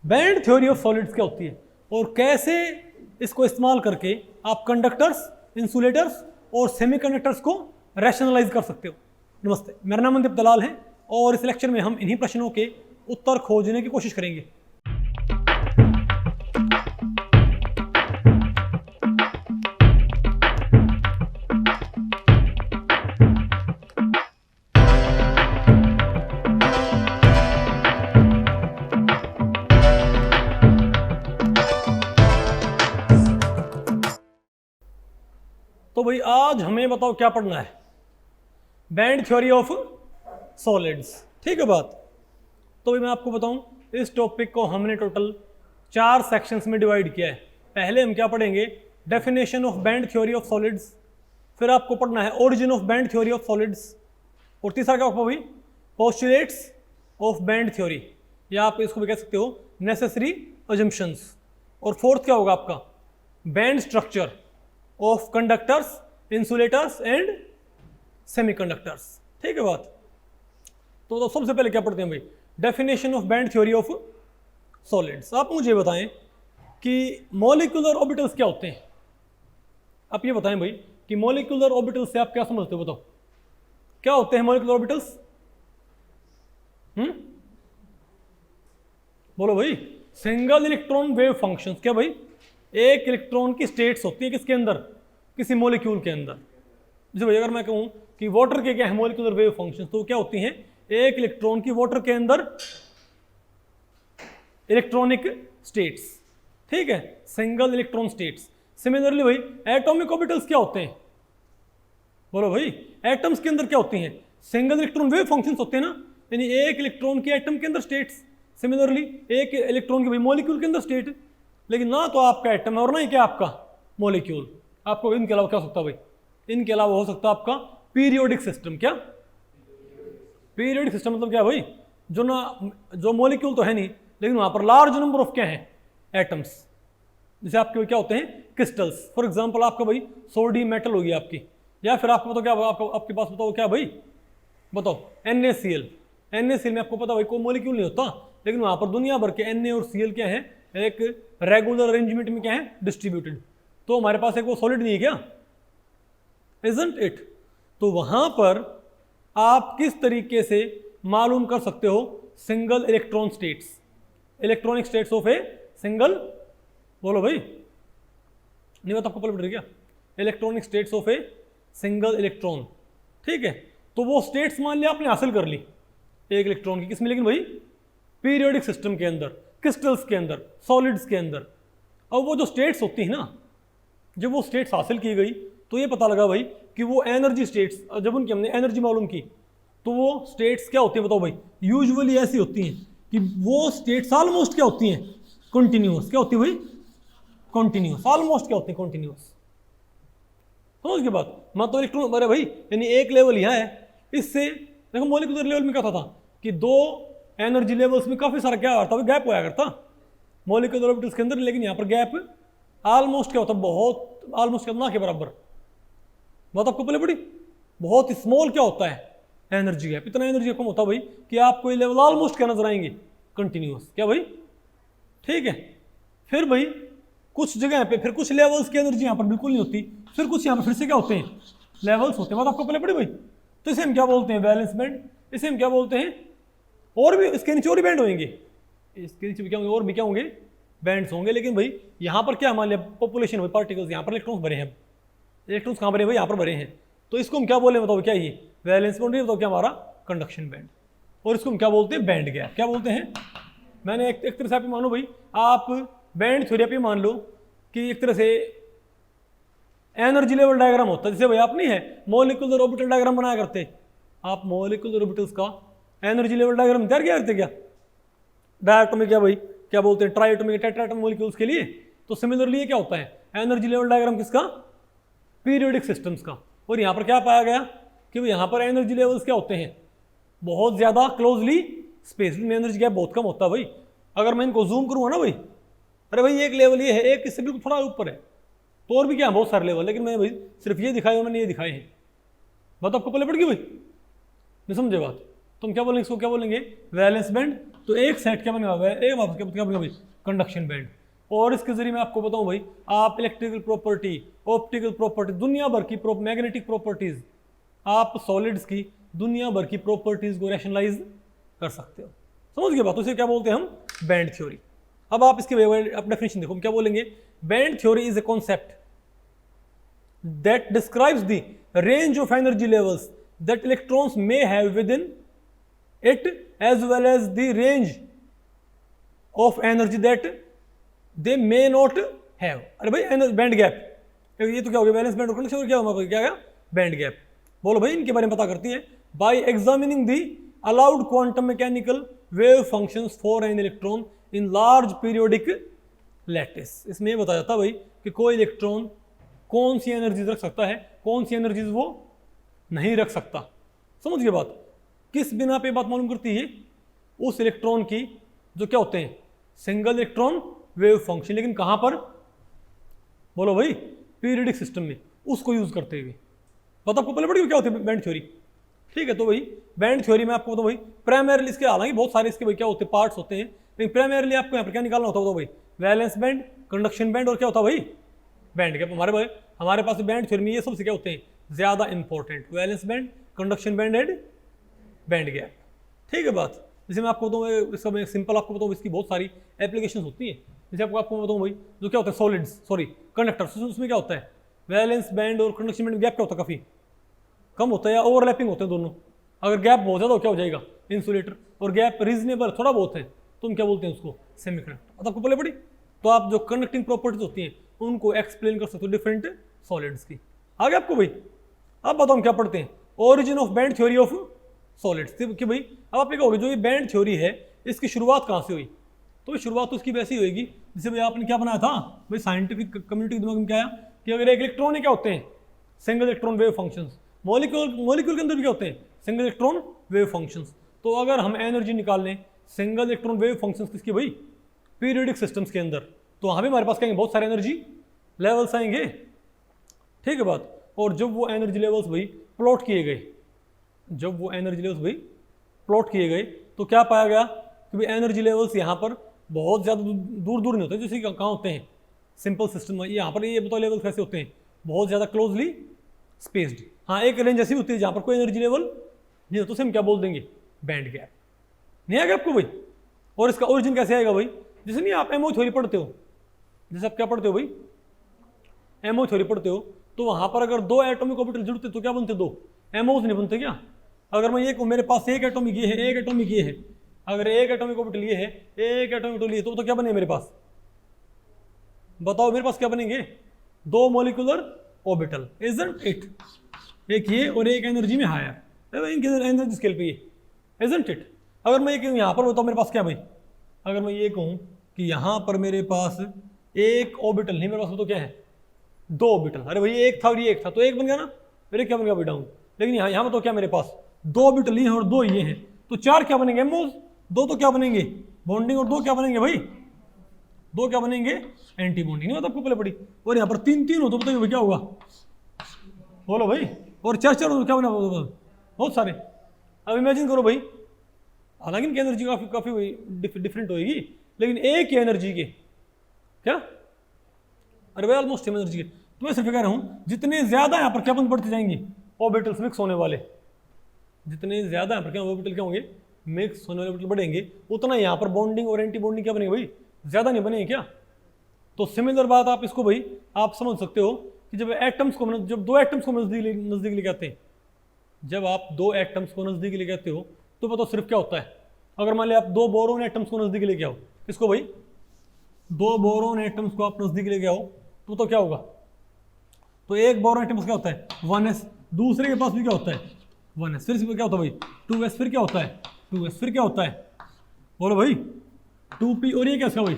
Band theory of solids क्या होती है और कैसे इसको इस्तेमाल करके आप कंडक्टर्स, इंसुलेटर्स और सेमीकंडक्टर्स को रैशनलाइज कर सकते हो। नमस्ते, मेरा नाम मनदीप दलाल है और इस लेक्चर में हम इन्हीं प्रश्नों के उत्तर खोजने की कोशिश करेंगे। तो भाई आज हमें बताओ क्या पढ़ना है? बैंड थ्योरी ऑफ सॉलिड्स, ठीक है बात। तो भाई मैं आपको बताऊं, इस टॉपिक को हमने टोटल 4 सेक्शंस में डिवाइड किया है। पहले हम क्या पढ़ेंगे? Definition of band theory of solids, फिर आपको पढ़ना है origin of band theory of solids, और तीसरा क्या होगा भाई? पोस्टुलेट्स ऑफ बैंड थ्योरी, या आप इसको भी कह सकते हो नेसेसरी अजम्पशंस, और फोर्थ क्या होगा आपका? Band structure of conductors, insulators and semiconductors, ठीक है बात। तो सबसे पहले क्या पढ़ते हैं भाई? Definition of band theory of solids. आप मुझे बताएं कि मॉलिक्यूलर ऑर्बिटल्स क्या होते हैं? आप ये बताएं भाई कि मॉलिक्यूलर ऑर्बिटल्स से आप क्या समझते हो? बताओ क्या होते हैं मॉलिक्यूलर ऑर्बिटल्स? बोलो भाई। Single electron wave functions. क्या भाई? एक इलेक्ट्रॉन की स्टेट्स होती है किसके अंदर? किसी मॉलिक्यूल के अंदर। जैसे भाई अगर मैं कहूं कि वाटर के क्या है मॉलिक्यूलर वेव फंक्शंस, तो क्या होती हैं? एक इलेक्ट्रॉन की वाटर के अंदर इलेक्ट्रॉनिक स्टेट्स, ठीक है, सिंगल इलेक्ट्रॉन स्टेट्स। सिमिलरली भाई एटॉमिक ऑर्बिटल्स क्या होते हैं? बोलो भाई। एटम्स के अंदर क्या होती हैं? सिंगल इलेक्ट्रॉन वेव फंक्शंस होते हैं ना, यानी एक इलेक्ट्रॉन की एटम के अंदर स्टेट्स। सिमिलरली एक इलेक्ट्रॉन की भाई मॉलिक्यूल के अंदर स्टेट, लेकिन ना तो आपका एटम है और ना ही क्या आपका मॉलिक्यूल। आपको इनके अलावा क्या हो सकता है भाई? इनके अलावा हो सकता है आपका पीरियोडिक सिस्टम। क्या पीरियोडिक सिस्टम मतलब क्या है भाई? जो मॉलिक्यूल तो है नहीं, लेकिन वहां पर लार्ज नंबर ऑफ क्या है? एटम्स। जैसे आपके क्या होते हैं? क्रिस्टल्स। फॉर एग्जांपल आपका भाई सोडियम मेटल होगी आपकी, या फिर आपको बताओ क्या आपके पास बताओ क्या भाई? बताओ NaCl। NaCl में आपको पता भाई कोई मॉलिक्यूल नहीं होता, लेकिन वहां पर दुनिया भर के Na और Cl क्या है? एक रेगुलर अरेंजमेंट में क्या है? डिस्ट्रीब्यूटेड। तो हमारे पास एक वो सॉलिड नहीं है क्या? Isn't it? तो वहां पर आप किस तरीके से मालूम कर सकते हो single electron states, electronic states of a single? बोलो भाई। नहीं बता आपको पता क्या? Electronic states of a single electron, ठीक है। तो वो स्टेट्स मान लिया आपने हासिल कर ली एक इलेक्ट्रॉन की, किसमें? लेकिन भाई पीरियोडिक सिस्टम के अंदर, क्रिस्टल्स के अंदर, सॉलिड्स के अंदर। अब वो जो स्टेट्स होती है ना, जब वो स्टेट्स हासिल की गई तो ये पता लगा भाई कि वो एनर्जी स्टेट्स, जब उनकी हमने एनर्जी मालूम की तो वो स्टेट्स क्या होती है? बताओ भाई। यूजुअली ऐसी होती हैं कि वो स्टेट्स ऑलमोस्ट क्या होती हैं? कंटिन्यूअस। क्या होती है भाई? कंटिन्यूअस। ऑलमोस्ट क्या होती है? कंटिन्यूअस। समझ के बात? मैं तो इलेक्ट्रॉन अरे भाई, यानी एक लेवल यहाँ है, इससे देखो मॉलिक्यूलर लेवल में क्या था कि दो एनर्जी लेवल्स में काफी सारा क्या होता है? गैप होया करता मॉलिक्यूलर ऑर्बिटल्स के अंदर, लेकिन यहाँ पर गैप ऑलमोस्ट क्या होता है? बहुत ऑलमोस्ट ना के बराबर। बात आपको पहले पड़ी? बहुत स्मॉल क्या होता है? Energy gap. इतना एनर्जी कम होता है भाई कि आपको ये लेवल ऑलमोस्ट क्या नजर आएंगे? कंटिन्यूअस। क्या भाई? ठीक है। फिर भाई कुछ जगह पे फिर कुछ लेवल्स की एनर्जी यहाँ पर बिल्कुल नहीं होती, फिर कुछ यहाँ पर फिर से क्या होते हैं? लेवल्स होते हैं। बात आपको पहले पड़ी भाई? तो इसे हम क्या बोलते हैं? Valence band. इसे हम क्या बोलते हैं? और भी इसके नीचे और भी बैंड होंगे, इसके नीचे भी क्या होंगे? और भी क्या होंगे? बैंड्स होंगे। लेकिन भाई यहाँ पर क्या मान लिया? पॉपुलेशन हुई पार्टिकल्स, यहाँ पर इलेक्ट्रॉन्स भरे हैं। इलेक्ट्रॉन्स कहाँ भरे भाई? यहाँ पर भरे हैं। तो इसको हम क्या बोले? बताओ क्या? ये वैलेंस बैंड, बताओ क्या? हमारा कंडक्शन बैंड। और इसको हम क्या बोलते हैं? Band gap. क्या बोलते हैं? मैंने एक तरह से आप मानो भाई, आप बैंड थ्योरी पे मान लो कि एक तरह से एनर्जी लेवल डायग्राम होता है। जैसे भाई आप नहीं है मॉलिक्यूलर ऑर्बिटल डायग्राम बनाया करते, आप मॉलिक्यूलर ऑर्बिटल्स का एनर्जी लेवल डायग्राम तैयार किया करते क्या? डायटोमिक क्या भाई? क्या बोलते हैं? ट्राइटोमिक, टेट्राटोमिक मॉलिक्यूल्स के लिए। तो सिमिलरली ये क्या होता है? एनर्जी लेवल डायग्राम किसका? पीरियोडिक सिस्टम्स का। और यहाँ पर क्या पाया गया कि यहाँ पर एनर्जी लेवल्स क्या होते हैं? बहुत ज्यादा क्लोजली स्पेस में एनर्जी गैप बहुत कम होता है भाई। अगर मैं इनको जूम करूँगा ना भाई, अरे भाई एक लेवल ये है, एक इससे बिल्कुल थोड़ा ऊपर है, तो और भी क्या है? बहुत सारे लेवल, लेकिन मैंने भाई सिर्फ ये दिखाए और मैंने ये दिखाए हैं। बात आपको पहले पड़ गई भाई? नहीं समझे बात? तो हम क्या बोलेंगे इसको? क्या बोलेंगे? वैलेंस बैंड तो एक सेट क्या बनेगा भाई, एक आपका क्या बनेगा भाई, कंडक्शन बैंड। और इसके जरिए मैं आपको बताऊं भाई, आप इलेक्ट्रिकल प्रॉपर्टी, ऑप्टिकल प्रॉपर्टी, दुनिया भर की मैग्नेटिक प्रॉपर्टीज, आप सॉलिड्स की दुनिया भर की प्रॉपर्टीज को रैशनलाइज कर सकते हो। समझ गए बात, उसे क्या बोलते हैं हम, बैंड थ्योरी। अब आप इसके आप डेफिनेशन देखो, हम क्या बोलेंगे, band theory is a concept that describes the range of energy levels that electrons may have within it as well as the range of energy that they may not have. अरे भाई band gap, ये तो क्या हो गया, balance band और conduction, क्या होगा, क्या गया, बैंड गैप। बोलो भाई इनके बारे में पता करती है। Bye examining the allowed quantum mechanical wave functions for an electron in large periodic lattice. इसमें ये बताया जाता भाई कि कोई इलेक्ट्रॉन कौन सी एनर्जीज रख सकता है, कौन सी एनर्जीज वो नहीं रख सकता। समझ गए बात, किस बिना पे बात मालूम करती है, उस इलेक्ट्रॉन की जो क्या होते हैं, सिंगल इलेक्ट्रॉन वेव फंक्शन, लेकिन कहां पर, बोलो भाई, पीरियडिक सिस्टम में, उसको यूज करते हुए। पता आपको पहले पड़ी क्या होती है बैंड थ्योरी, ठीक है। तो भाई बैंड थ्योरी में आपको बताओ भाई, प्राइमरीली इसके हालांकि बहुत सारे इसके भाई क्या होते हैं, पार्ट्स होते हैं, लेकिन प्राइमरीली आपको यहाँ पर क्या निकालना होता है भाई, वैलेंस बैंड, कंडक्शन बैंड, और क्या होता है भाई, बैंड गैप। हमारे पास बैंड थ्योरी में ये सबसे क्या होते हैं ज्यादा important, valence band, conduction band and band gap, ठीक है बात। जैसे मैं आपको बताऊँ, इसका मैं सिंपल आपको बताऊँ, इसकी बहुत सारी एप्लीकेशन होती है। जैसे आपको बताऊँ भाई, जो क्या होता है सॉलिड्स, सॉरी कंडक्टर्स, उसमें क्या होता है, वैलेंस बैंड और कंडक्शन बैंड गैप क्या होता है, काफ़ी कम होता है या ओवरलैपिंग होते हैं दोनों। अगर गैप बहुत ज़्यादा हो क्या हो जाएगा, इंसुलेटर, और गैप रीजनेबल थोड़ा बहुत है तो हम क्या बोलते हैं उसको, सेमीकंडक्टर। अब आपको पहले पड़ी, तो आप जो कंडक्टिंग प्रॉपर्टीज होती हैं उनको एक्सप्लेन कर सकते हो डिफरेंट सॉलिड्स की। आगे आपको भाई, अब बताओ हम क्या पढ़ते हैं, origin of band theory of solids. कि भाई अब आप ये कहोगे जो ये बैंड थ्योरी है इसकी शुरुआत कहाँ से हुई, तो शुरुआत तो उसकी वैसी होगी जैसे भाई आपने क्या बनाया था भाई, साइंटिफिक कम्युनिटी के दिमाग में क्या आया कि अगर एक इलेक्ट्रॉन है क्या होते हैं, single electron wave functions, molecule के अंदर भी क्या होते हैं, सिंगल इलेक्ट्रॉन वेव फंक्शंस। तो अगर हम एनर्जी निकाल लें सिंगल इलेक्ट्रॉन वेव फंक्शंस किसकी भाई, पीरियडिक सिस्टम्स के अंदर, तो वहाँ भी हमारे पास क्या बहुत सारे एनर्जी लेवल्स आएंगे, ठीक है बात। और जब वो एनर्जी लेवल्स भाई प्लॉट किए गए, जब वो एनर्जी लेवल्स भाई प्लॉट किए गए, तो क्या पाया गया कि भाई एनर्जी लेवल्स यहाँ पर बहुत ज़्यादा दूर दूर नहीं होते, जैसे कहाँ होते हैं सिंपल सिस्टम में। यहाँ पर ये बताओ लेवल्स कैसे होते हैं, बहुत ज़्यादा क्लोजली स्पेस्ड। हाँ, एक रेंज ऐसी होती है जहाँ पर कोई एनर्जी लेवल नहीं होता, तो हम क्या बोल देंगे, बैंड गैप। नहीं आएगा आपको भाई। और इसका ओरिजिन कैसे आएगा भाई, जैसे नहीं आप एमओ थ्योरी पढ़ते हो, जैसे आप क्या पढ़ते हो भाई, एमओ थ्योरी पढ़ते हो, तो वहाँ पर अगर दो एटॉमिक ऑर्बिटल जुड़ते तो क्या बनते, दो एमओज नहीं बनते क्या। अगर मैं ये कहूँ मेरे पास एक एटॉमिक ये है, एक एटॉमिक ये है, अगर एक एटॉमिक ऑर्बिटल ये है, एक एटॉमिक ऑर्बिटल ये, तो क्या बने मेरे पास, बताओ मेरे पास क्या बनेंगे, दो मॉलिक्यूलर ऑर्बिटल, इजंट इट, एक ये और एक एनर्जी में हायर, इनके एनर्जी स्केल पे ये, इजंट इट। अगर मैं ये कहूँ यहाँ पर, बताओ मेरे पास क्या भाई, अगर मैं ये कहूँ कि यहाँ पर मेरे पास एक ऑर्बिटल नहीं, मेरे पास तो क्या है, दो ऑर्बिटल। अरे भाई एक था और ये एक था, तो एक बन गया ना, मेरे क्या बन गया भाई, डाउन। लेकिन यहाँ तो क्या मेरे पास दो ऑर्बिटल ये हैं और दो ये हैं, तो चार क्या बनेंगे, एमओज, दो तो क्या बनेंगे बॉन्डिंग, और दो क्या बनेंगे भाई, दो क्या बनेंगे एंटी बॉन्डिंग। नहीं, आपको पहले पड़ी। और यहाँ पर तीन तीन हो तो बताइए क्या होगा, बोलो भाई। और चार चार हो तो क्या बना, बहुत सारे। अब इमेजिन करो भाई, हालांकि इनकी एनर्जी काफी काफी डिफरेंट होगी, लेकिन एक ही एनर्जी के क्या, अरे भाई ऑलमोस्ट सेम एनर्जी के। तो मैं सिर्फ कह रहा हूँ जितने ज्यादा यहाँ पर क्या बंद बढ़ते जाएंगे, ऑर्बिटल्स मिक्स होने वाले, जितने ज्यादा यहाँ पर क्या ऑर्बिटल क्या होंगे, मिक्स होने वाले ऑर्बिटल बढ़ेंगे, उतना यहाँ पर बॉन्डिंग और एंटी बॉन्डिंग क्या बनेंगे भाई, ज्यादा नहीं बनेंगे क्या। तो सिमिलर बात आप इसको भाई आप समझ सकते हो कि जब एटम्स को, जब दो एटम्स को नजदीक लेके आते हैं, जब आप दो एटम्स को नजदीक लेके आते हो तो बताओ सिर्फ क्या होता है। अगर मान लिया आप दो बोरोन एटम्स को नजदीक लेके आओ, इसको भाई दो बोरोन एटम्स को आप नजदीक लेके आओ, तो क्या होगा, तो एक बोरोन एटम्स क्या होता है 1s, दूसरे के पास भी क्या होता है 1s, फिर क्या होता है भाई 2s, फिर क्या होता है 2s, फिर क्या होता है, बोलो भाई 2p, और ये क्या इसका भाई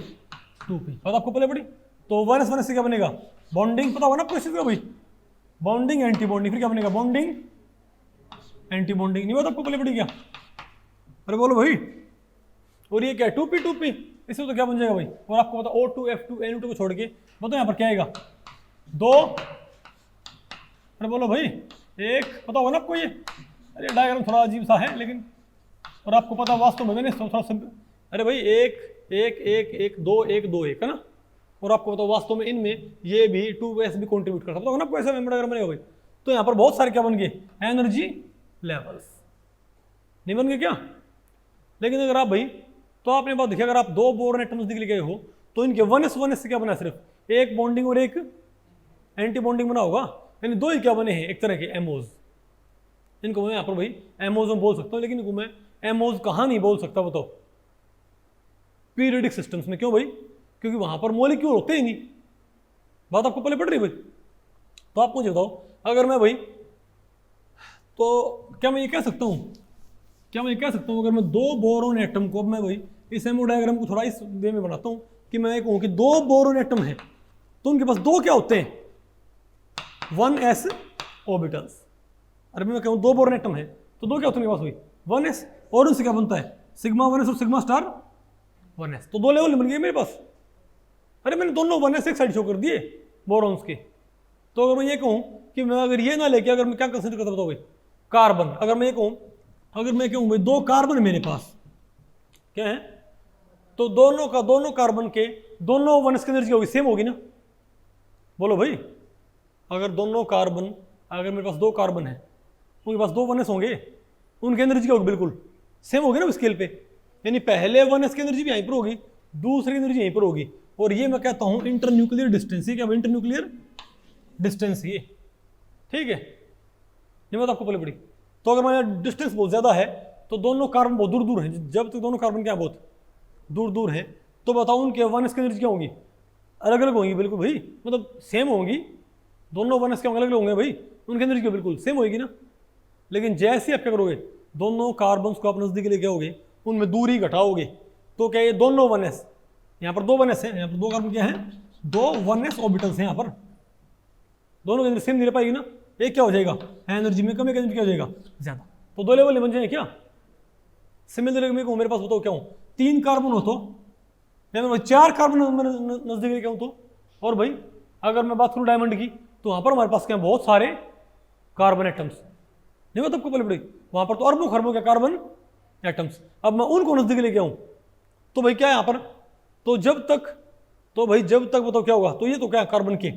2p। पता आपको पहले पड़ी। तो 1s से क्या बनेगा, बॉन्डिंग, पता होगा ना क्वेश्चन का भाई, बॉन्डिंग एंटी बॉन्डिंग, फिर क्या बनेगा बॉन्डिंग एंटी बॉन्डिंग। नहीं पता आपको पहले पड़ी क्या, अरे बोलो भाई। और ये क्या है 2p, इसमें तो क्या बन जाएगा भाई, और आपको पता O2 F2 NO2 को छोड़ के बताओ यहाँ पर क्या आएगा, दो, अरे बोलो भाई एक, पता होगा ना आपको ये। अरे डायग्राम थोड़ा अजीब सा है लेकिन, और आपको पता वास्तव में मैंने थोड़ा अरे भाई एक एक एक एक दो एक दो एक है ना, और आपको बताओ वास्तव में इनमें ये भी 2s भी कंट्रीब्यूट करता है, तो आपको ऐसा मेंबर अगर बनेगा भाई, तो यहाँ पर बहुत सारे क्या बन गए, एनर्जी लेवल्स, नहीं बन गए क्या। लेकिन अगर आप भाई, तो आपने बात देखिए, अगर आप दो बोरोन एटम्स निकल गए हो तो इनके 1s से क्या बना, सिर्फ एक बॉन्डिंग और एक एंटी बॉन्डिंग बना होगा, यानी दो ही क्या बने हैं, एक तरह के एमोज। इनको मैं यहाँ पर भाई एमोज में बोल सकता हूँ, लेकिन इनको मैं एमोज कहाँ नहीं बोल सकता बताओ, पीरियडिक सिस्टम्स में। क्यों भाई, क्योंकि वहां पर मॉलिक्यूल होते ही नहीं। बात आपको पहले पड़ रही भाई। तो आप मुझे बताओ, अगर मैं भाई, तो क्या मैं ये कह सकता हूं, अगर मैं दो बोरोन एटम को, अब मैं भाई इस एमओ डायग्राम को थोड़ा इस वे में बनाता हूं कि मैं कहूं कि दो बोरोन एटम है, तो उनके पास दो क्या होते हैं, 1s ऑर्बिटल्स। अरे मैं कहूं दो बोरोन एटम है तो दो क्या होते हैं उनके पास भाई, 1s, और उनसे क्या बनता है, सिग्मा 1s और सिग्मा स्टार 1s, तो दो लेवल बन गए मेरे पास। अरे मैंने दोनों 1s एक साइड शो कर दिए बोरॉन्स के। तो अगर मैं ये कहूं कि मैं अगर ये ना लेके, अगर मैं क्या कंसिडर करता बताओ भाई, कार्बन, अगर मैं कहूं भाई दो कार्बन मेरे पास क्या है, तो दोनों कार्बन के दोनों 1s की एनर्जी होगी, सेम होगी ना, बोलो भाई। अगर मेरे पास दो कार्बन है, उनके पास दो 1s होंगे, उनकी एनर्जी क्या होगी, बिल्कुल सेम होगी ना स्केल पे। यानी पहले 1s की एनर्जी भी यहीं पर होगी, दूसरी एनर्जी यहीं पर होगी, और ये मैं कहता हूं इंटरन्यूक्लियर डिस्टेंस। ये क्या, इंटरन्यूक्लियर डिस्टेंस, ये ठीक है, ये बात आपको पहले पड़ी। तो अगर मैं डिस्टेंस बहुत ज्यादा है तो दोनों कार्बन बहुत दूर दूर हैं, जब तक दोनों कार्बन क्या बहुत दूर दूर हैं, तो बताओ उनके 1s की एनर्जी क्या होंगी, अलग अलग होंगी बिल्कुल भाई, मतलब सेम होंगी, दोनों 1s के अलग अलग होंगे भाई, उनकी एनर्जी क्या बिल्कुल सेम होगी ना। लेकिन जैसे आप क्या करोगे, दोनों कार्बन को आप नजदीक लेके आओगे, उनमें दूरी घटाओगे, तो क्या ये दोनों 1s, यहाँ पर दो 1s हैं, यहाँ पर दो कार्बन क्या है, दो 1s ऑर्बिटल्स हैं, यहाँ पर दोनों की एनर्जी सेम नहीं रह पाएगी ना, एक क्या हो जाएगा, एनर्जी में कम, एक एनर्जी क्या हो जाएगा, ज्यादा, तो दो लेवल बन जाएंगे क्या। सिमिलर में मेरे पास बताओ क्या हूँ, 3 कार्बन हो तो, या मैं 4 कार्बन नजदीक लेके आऊँ तो, और भाई अगर मैं बात करूँ डायमंड की, तो वहाँ पर हमारे पास क्या बहुत सारे कार्बन एटम्स, नहीं बात आपको पहले पड़ी, वहाँ पर तो अरबों खरबों के कार्बन एटम्स। अब मैं उनको नजदीक लेके आऊँ तो भाई क्या है यहाँ पर, तो जब तक बताओ क्या होगा, तो ये तो क्या है कार्बन के,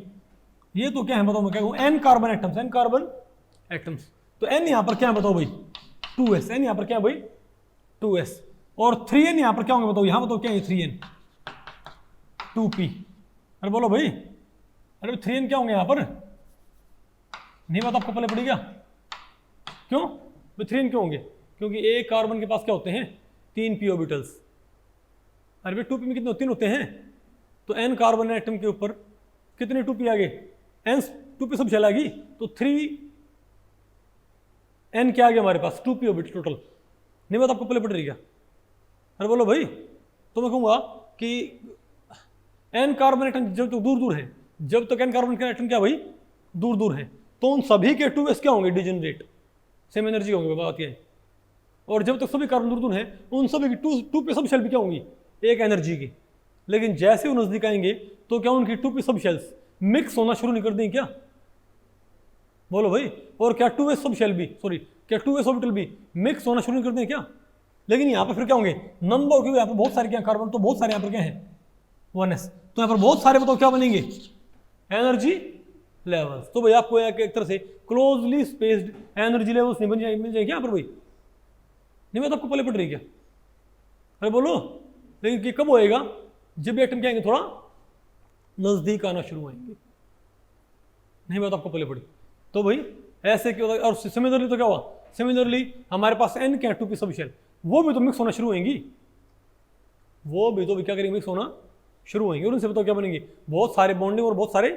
ये तो क्या है बताओ, मैं क्या कहूँ, n कार्बन एटम्स, तो n यहाँ पर क्या है बताओ भाई, 2s, n यहाँ पर क्या है भाई 2s, और 3n यहाँ पर क्या होंगे बताओ, यहाँ बताओ क्या है 3n 2p, अरे बोलो भाई, अरे 3n क्या होंगे यहाँ पर, नहीं बात आपको पहले पड़ी क्या, क्यों भाई 3n क्यों होंगे, क्योंकि एक कार्बन के पास क्या होते हैं 3 p ऑर्बिटल्स। अरे भाई 2p में कितने 3 होते हैं, तो n कार्बन एटम के ऊपर कितने 2p आ गए, n 2p सब चलाएगी, तो 3n क्या आ गया हमारे पास 2p ऑर्बिटल टोटल, नहीं बात आपको पहले पड़ रही क्या। अरे बोलो भाई, तो मैं कहूँगा कि n कार्बन एटम जब तक दूर दूर है, जब तक n कार्बन के एटम क्या भाई दूर दूर है, तो उन सभी के 2s क्या होंगे, डिजेनरेट, सेम एनर्जी होंगे, बात यह है। और जब तक सभी कार्बन दूर दूर हैं, उन सभी की 2p सब शेल भी क्या होंगी, एक एनर्जी की। लेकिन जैसे वो नजदीक आएंगे तो क्या उनकी 2p सब शेल्स मिक्स होना शुरू नहीं कर देंगे क्या, बोलो भाई, और क्या 2s सब शेल भी, सॉरी क्या 2s ऑर्बिटल भी मिक्स होना शुरू नहीं कर देंगे क्या। लेकिन यहाँ पर फिर क्या होंगे नंबर, क्योंकि यहाँ पर बहुत सारे क्या कार्बन, तो बहुत सारे यहाँ पर क्या है 1s, तो यहाँ पर बहुत सारे बताओ क्या बनेंगे, एनर्जी लेवल्स। तो भाई आपको एक तरह से क्लोजली स्पेस्ड एनर्जी लेवल्स नहीं मिल जाएंगे यहाँ पर भाई, नहीं बात आपको पहले पड़ रही क्या। अरे बोलो, लेकिन कि कब होएगा, जब एटम क्या आएंगे थोड़ा नजदीक आना शुरू होंगे, नहीं बात आपको पहले पड़ी। तो भाई ऐसे क्यों, और सिमिलरली तो क्या हुआ, सिमिलरली हमारे पास n क्या 2p सब शेल, वो भी तो मिक्स होना शुरू होंगी, वो भी तो क्या करेंगे, मिक्स होना शुरू होंगे, और उनसे बताओ क्या बनेंगे, बहुत सारे बॉन्डिंग और बहुत सारे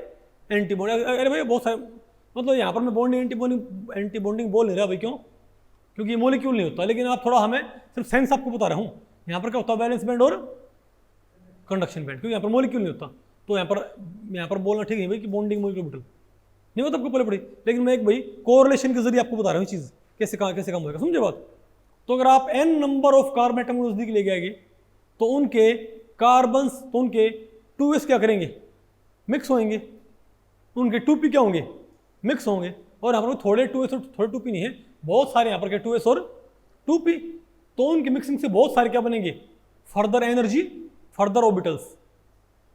एंटी बॉन्डिंग। अरे भाई बहुत सारे, मतलब यहाँ पर मैं बॉन्डिंग एंटी बॉन्डिंग बोल नहीं रहा भाई, क्यों, क्योंकि ये मॉलिक्यूल नहीं होता, लेकिन आप थोड़ा हमें सिर्फ सेंस आपको बता रहा हूँ, यहाँ पर क्या होता है वैलेंस बैंड और कंडक्शन बैंड, क्योंकि यहाँ पर मॉलिक्यूल नहीं होता, तो यहाँ पर बोलना ठीक है भाई कि बॉन्डिंग मॉलिक्यूल ऑर्बिटल नहीं होता आपको पहले पड़ी। लेकिन मैं एक भाई कोरिलेशन के जरिए आपको बता रहा हूँ चीज़ कैसे काम होगा, समझे बात। तो अगर आप n number of carbon atom को नजदीक ले जाएंगे, तो उनके कार्बन्स, तो उनके 2s क्या करेंगे, मिक्स होंगे, उनके 2p क्या होंगे, मिक्स होंगे, और यहाँ पर थोड़े 2s और थोड़े 2p नहीं है, बहुत सारे यहाँ पर क्या 2s और 2p, तो उनकी मिक्सिंग से बहुत सारे क्या बनेंगे फर्दर एनर्जी, फर्दर ऑर्बिटल्स।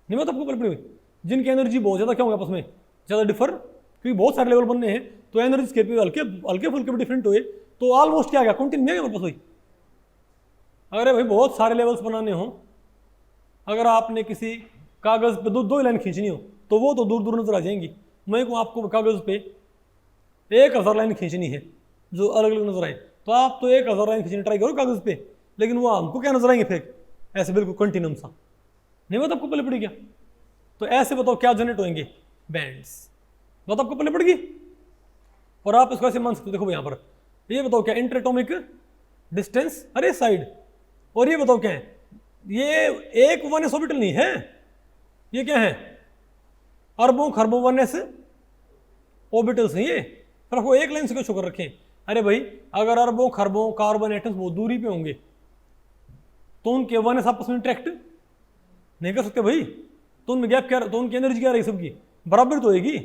नहीं मतलब आपको पहले पड़ी हुई, जिनकी एनर्जी बहुत ज़्यादा क्या होगा आपस में ज़्यादा डिफर, क्योंकि बहुत सारे लेवल बनने हैं, तो एनर्जी स्केल पे हल्के हल्के फुल्के भी डिफरेंट हुए तो ऑलमोस्ट क्या आ गया, कंटिन्यू में हमारे पास हुई। अरे भाई बहुत सारे लेवल्स बनाने हो, अगर आपने किसी कागज़ पे दो लाइन खींचनी हो तो वो तो दूर दूर नजर आ जाएंगी। मैं को आपको कागज़ पे 1000 लाइन खींचनी है जो अलग अलग नजर आए, तो आप तो 1000 लाइन खींचने ट्राई करो कागज़ पे, लेकिन वो हमको क्या नजर आएंगे फिर ऐसे बिल्कुल कंटिन्यूम सा। नहीं बात आपको पहले पड़ी क्या? तो ऐसे बताओ क्या जनरेट होंगे, बैंड्स। बात आपको पहले पड़ेगी। और आप इसको ऐसे मान सकते हो, देखो यहाँ पर ये बताओ क्या, इंटरएटॉमिक डिस्टेंस, अरे साइड, और ये बताओ क्या है, ये एक 1s ऑर्बिटल नहीं है, ये क्या है, अरबों खरबों 1s ऑर्बिटल्स हैं ये, पर आपको एक लाइन से क्यों शो कर रखे हैं? अरे भाई अगर अरबों खरबों कार्बन एटम्स बहुत दूरी पे होंगे तो उनके 1s आपस में इंटरेक्ट नहीं कर सकते भाई, तो उनमें गैप क्या, तो उनकी एनर्जी क्या रही सबकी बराबर तो होगी।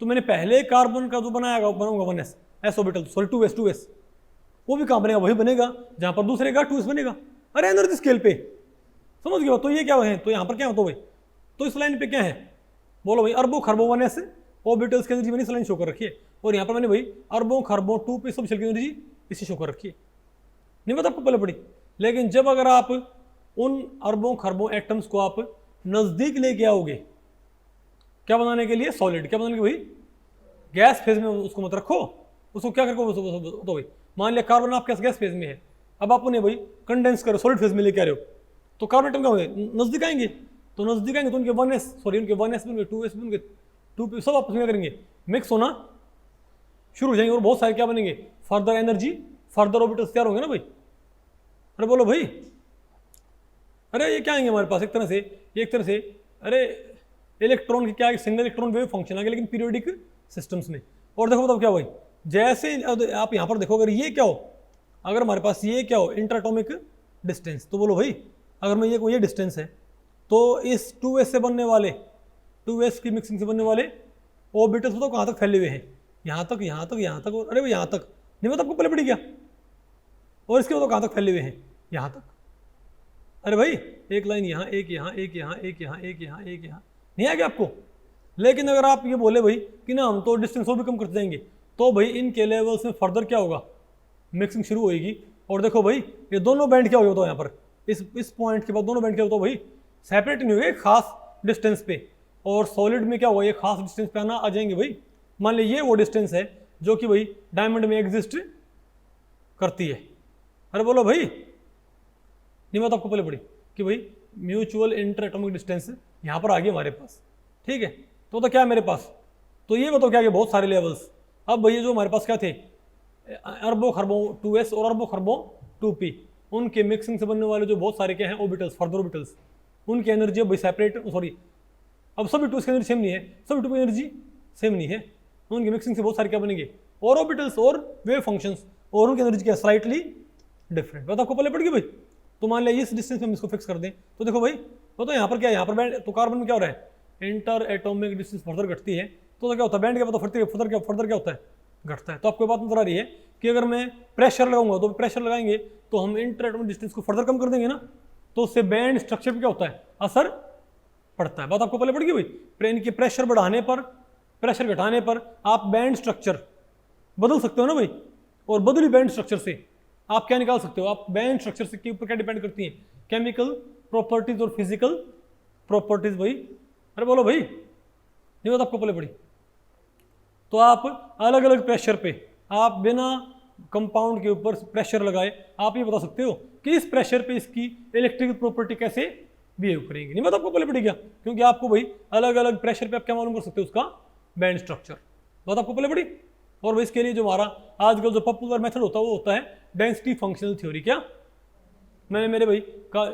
तो मैंने पहले कार्बन का जो बनाया बनाऊंगा 1s S orbital, sorry 2s, वो भी कहाँ बनेगा, वही बनेगा जहाँ पर दूसरे का 2s बनेगा। अरे एनर्जी स्केल पे समझ गए। तो ये क्या है, तो यहाँ पर क्या होता है भाई, तो इस लाइन पे क्या है, बोलो भाई अरबों खरबों 1s ऑर्बिटल्स की एनर्जी मैंने इस लाइन शो कर रखी है, और यहाँ पर मैंने भाई अरबों खरबों 2p सब की एनर्जी इसी शो कर रखी है। नहीं पता आपको पहले पड़ी। लेकिन जब अगर आप उन अरबों खरबों एटम्स को आप नज़दीक लेके आओगे क्या बनाने के लिए, सॉलिड, क्या बनाने के भाई, गैस फेज में उसको मत रखो, उसको क्या करो तो भाई मान लिया कार्बन आपके गैस फेज में है, अब आप उन्हें भाई कंडेंस करो सॉलिड फेज में लेके आ रहे हो, तो कार्बन एटम क्या होंगे, नजदीक आएंगे, तो नजदीक आएंगे तो उनके 1s सॉरी उनके 1s भी होंगे, 2s भी होंगे, 2p सब आपस में करेंगे, मिक्स होना शुरू हो जाएंगे, और बहुत सारे क्या बनेंगे, फर्दर एनर्जी, फर्दर ऑर्बिटल्स तैयार होंगे ना भाई। अरे बोलो भाई, अरे ये क्या आएंगे हमारे पास, एक तरह से अरे इलेक्ट्रॉन की क्या सिंगल इलेक्ट्रॉन वेव फंक्शन आ गया, लेकिन पीरियोडिक सिस्टम्स में। और देखो बताओ क्या भाई, जैसे आप यहाँ पर देखो, अगर ये क्या हो, अगर हमारे पास ये क्या हो, इंटरएटॉमिक डिस्टेंस, तो बोलो भाई अगर मैं ये डिस्टेंस है, तो इस 2s से बनने वाले 2s की मिक्सिंग से बनने वाले ऑर्बिटल्स बताओ कहाँ तक फैले हुए हैं, यहाँ तक, यहाँ तक, यहाँ तक, और अरे भाई यहाँ तक, नहीं मतलब आपको पहले पड़ी क्या, और इसके बताओ कहाँ तक फैले हुए हैं, यहाँ तक। अरे भाई एक लाइन यहाँ, एक यहाँ, एक यहाँ, एक यहाँ, एक यहाँ, एक यहाँ, नहीं आ गया आपको। लेकिन अगर आप ये बोले भाई कि ना हम तो डिस्टेंस और भी कम करते जाएंगे, तो भाई इनके लेवल्स में फर्दर क्या होगा, मिक्सिंग शुरू होगी। और देखो भाई ये दोनों बैंड क्या हो गया, बताओ यहाँ पर इस पॉइंट के बाद दोनों बैंड क्या होता है भाई, सेपरेट नहीं हो गए खास डिस्टेंस पे, और सॉलिड में क्या होगा, ये खास डिस्टेंस पे आ जाएंगे भाई। मान लीजिए ये वो डिस्टेंस है जो कि भाई डायमंड में एग्जिस्ट करती है। अरे बोलो भाई, नहीं बात आपको पहले पड़ी कि भाई म्यूचुअल इंटर एटॉमिक डिस्टेंस यहाँ पर आ गई हमारे पास, ठीक है। तो क्या है मेरे पास, तो ये बताओ क्या है, बहुत सारे लेवल्स। अब भैया जो हमारे पास क्या थे, अरबों खरबों 2s और अरबों खरबों 2p, उनके मिक्सिंग से बनने वाले जो बहुत सारे क्या हैं ऑर्बिटल्स, फर्दर ऑर्बिटल्स, उनकी एनर्जी अब भाई सेपरेट, सॉरी अब सभी 2s की एनर्जी सेम नहीं है, सभी 2p की एनर्जी सेम नहीं है, उनकी मिक्सिंग से बहुत सारे क्या बनेंगे, और ऑर्बिटल्स और वेव फंक्शंस, और उनकी एनर्जी क्या स्लाइटली डिफरेंट। बात आपको पहले पड़ गई भाई। तो मान लिया इस डिस्टेंस में हम इसको फिक्स कर दें, तो देखो भाई तो यहाँ पर क्या है, यहाँ पर बैंड, तो कार्बन में क्या हो रहा है, इंटर एटॉमिक डिस्टेंस फर्दर घटती है, तो क्या होता है, बैंड क्या पता फर्दर क्या होता है, घटता है। तो आपको बात नजर आ रही है कि अगर मैं प्रेशर लगाऊंगा, तो प्रेशर लगाएंगे तो हम इंटर एटॉमिक डिस्टेंस को फर्दर कम कर देंगे ना, तो उससे बैंड स्ट्रक्चर पर क्या होता है, असर पड़ता है। बात आपको पहले पड़ गई भाई। ट्रेन के प्रेशर बढ़ाने पर, प्रेशर घटाने पर आप बैंड स्ट्रक्चर बदल सकते हो ना भाई, और बदली बैंड स्ट्रक्चर से आप क्या निकाल सकते हो, आप बैंड स्ट्रक्चर से के ऊपर क्या डिपेंड करती हैं, केमिकल प्रॉपर्टीज और फिजिकल प्रॉपर्टीज भाई। अरे बोलो भाई, नहीं बात आपको पहले पड़ी। तो आप अलग अलग प्रेशर पे, आप बिना कंपाउंड के ऊपर प्रेशर लगाए आप ये बता सकते हो कि इस प्रेशर पे इसकी इलेक्ट्रिकल प्रॉपर्टी कैसे बिहेव करेंगे। नहीं बात आपको पहले पड़ी क्या, क्योंकि आपको भाई अलग अलग प्रेशर पे आप क्या मालूम कर सकते हो, उसका बैंड स्ट्रक्चर। बात आपको पहले पड़ी। और भाई इसके लिए जो हमारा आजकल जो पॉपुलर मेथड होता है वो होता है डेंसिटी फंक्शनल थ्योरी। क्या मैंने मेरे भाई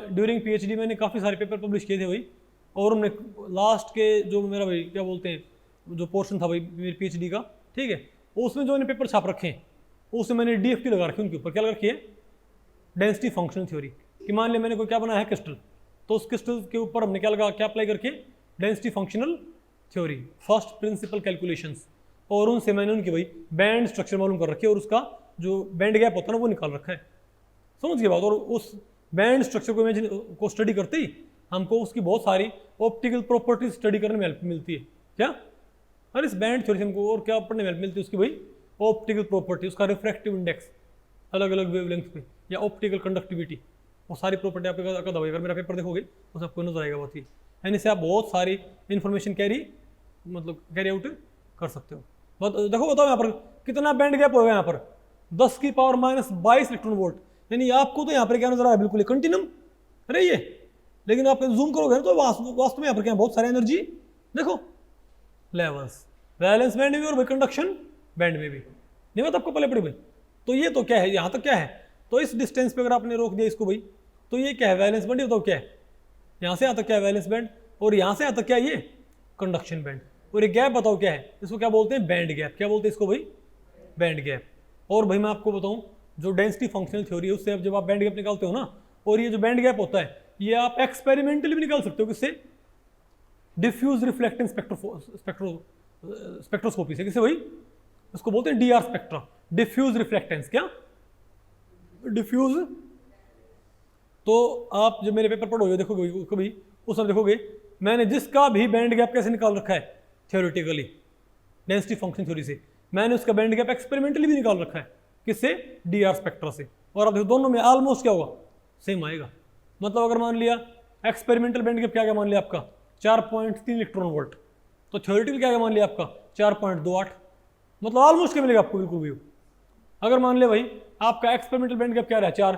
ड्यूरिंग पीएचडी मैंने काफ़ी सारे पेपर पब्लिश किए थे भाई, और उनमें लास्ट के जो मेरा भाई क्या बोलते हैं जो पोर्शन था भाई मेरी पीएचडी का, ठीक है, उसमें जो मैंने पेपर छाप रखे हैं उसमें मैंने डीएफटी लगा रखी है, उनके ऊपर क्या लगा रखी है, डेंसिटी फंक्शनल थ्योरी। कि मान लिया मैंने कोई क्या बनाया है क्रिस्टल, तो उस क्रिस्टल के ऊपर हमने क्या लगा, क्या अप्लाई करके density functional theory, first principle calculations, और उनसे मैंने उनकी भाई बैंड स्ट्रक्चर मालूम कर रखी है, और उसका जो बैंड गैप होता है ना वो निकाल रखा है। समझ गए बात। और बैंड स्ट्रक्चर को इमेजिन को स्टडी करते ही हमको उसकी बहुत सारी ऑप्टिकल प्रॉपर्टीज स्टडी करने में हेल्प मिलती है। क्या? और इस बैंड थ्योरी से हमको और क्या पढ़ने में हेल्प मिलती है? उसकी भाई ऑप्टिकल प्रॉपर्टी, उसका रिफ्रैक्टिव इंडेक्स अलग अलग वेवलेंथ पे, या ऑप्टिकल कंडक्टिविटी, वो सारी प्रॉपर्टी आपको अगर मेरा पेपर देखोगे तो आपको नजर आएगा बहुत ही। यानी से आप बहुत सारी इंफॉर्मेशन कैरी आउट कर सकते हो। देखो बताओ यहाँ पर कितना बैंड गैप होगा, यहाँ पर 10 की पावर -22 इलेक्ट्रॉन वोल्ट। यानी आपको तो यहाँ पर क्या नजर आ रहा है? बिल्कुल कंटिन्यूम अरे ये, लेकिन आप जूम करोगे ना तो वास्तव में यहाँ पर क्या बहुत सारी एनर्जी देखो लेवल्स, वैलेंस बैंड में भी और कंडक्शन बैंड में भी। नहीं बात आपको पहले पड़ी भाई? तो ये तो क्या है, यहाँ तक क्या है, तो इस डिस्टेंस पे अगर आपने रोक दिया इसको भाई, तो ये क्या है? Valence band. ये बताओ क्या है? यहाँ से यहाँ तक क्या है? Valence band. और यहाँ से यहाँ तक क्या है? ये कंडक्शन बैंड। और ये गैप बताओ क्या है? इसको क्या बोलते हैं? Band gap. क्या बोलते हैं इसको भाई? Band gap. और भाई मैं आपको बताऊं, जो डेंसिटी फंक्शनल थ्योरी है उससे जब आप बैंड गैप निकालते हो ना, और ये जो बैंड गैप होता है ये आप एक्सपेरिमेंटली भी निकाल सकते हो। किससे? डिफ्यूज रिफ्लेक्टेंस स्पेक्ट्रोस्कोपी से। किससे भाई? उसको बोलते हैं डीआर स्पेक्ट्रा, डिफ्यूज रिफ्लेक्टेंस। क्या? डिफ्यूज। तो आप जब मेरे पेपर पढ़ोगे देखोगे कभी, उस समय देखोगे मैंने जिसका भी बैंड गैप कैसे निकाल रखा है थ्योरेटिकली डेंसिटी फंक्शन थ्योरी से, मैंने उसका बैंड गैप एक्सपेरिमेंटली भी निकाल रखा है। किससे? डीआर स्पेक्ट्रा से। और अब देखो दोनों में ऑलमोस्ट क्या होगा? सेम आएगा। मतलब अगर मान लिया एक्सपेरिमेंटल बैंड गैप क्या क्या मान लिया आपका 4.3 इलेक्ट्रॉन वोल्ट, तो थ्योरेटिकल क्या क्या मान लिया आपका 4.28, मतलब ऑलमोस्ट क्या मिलेगा आपको? बिल्कुल भी। अगर मान लिया भाई आपका एक्सपेरिमेंटल बैंड गैप क्या रहा 4,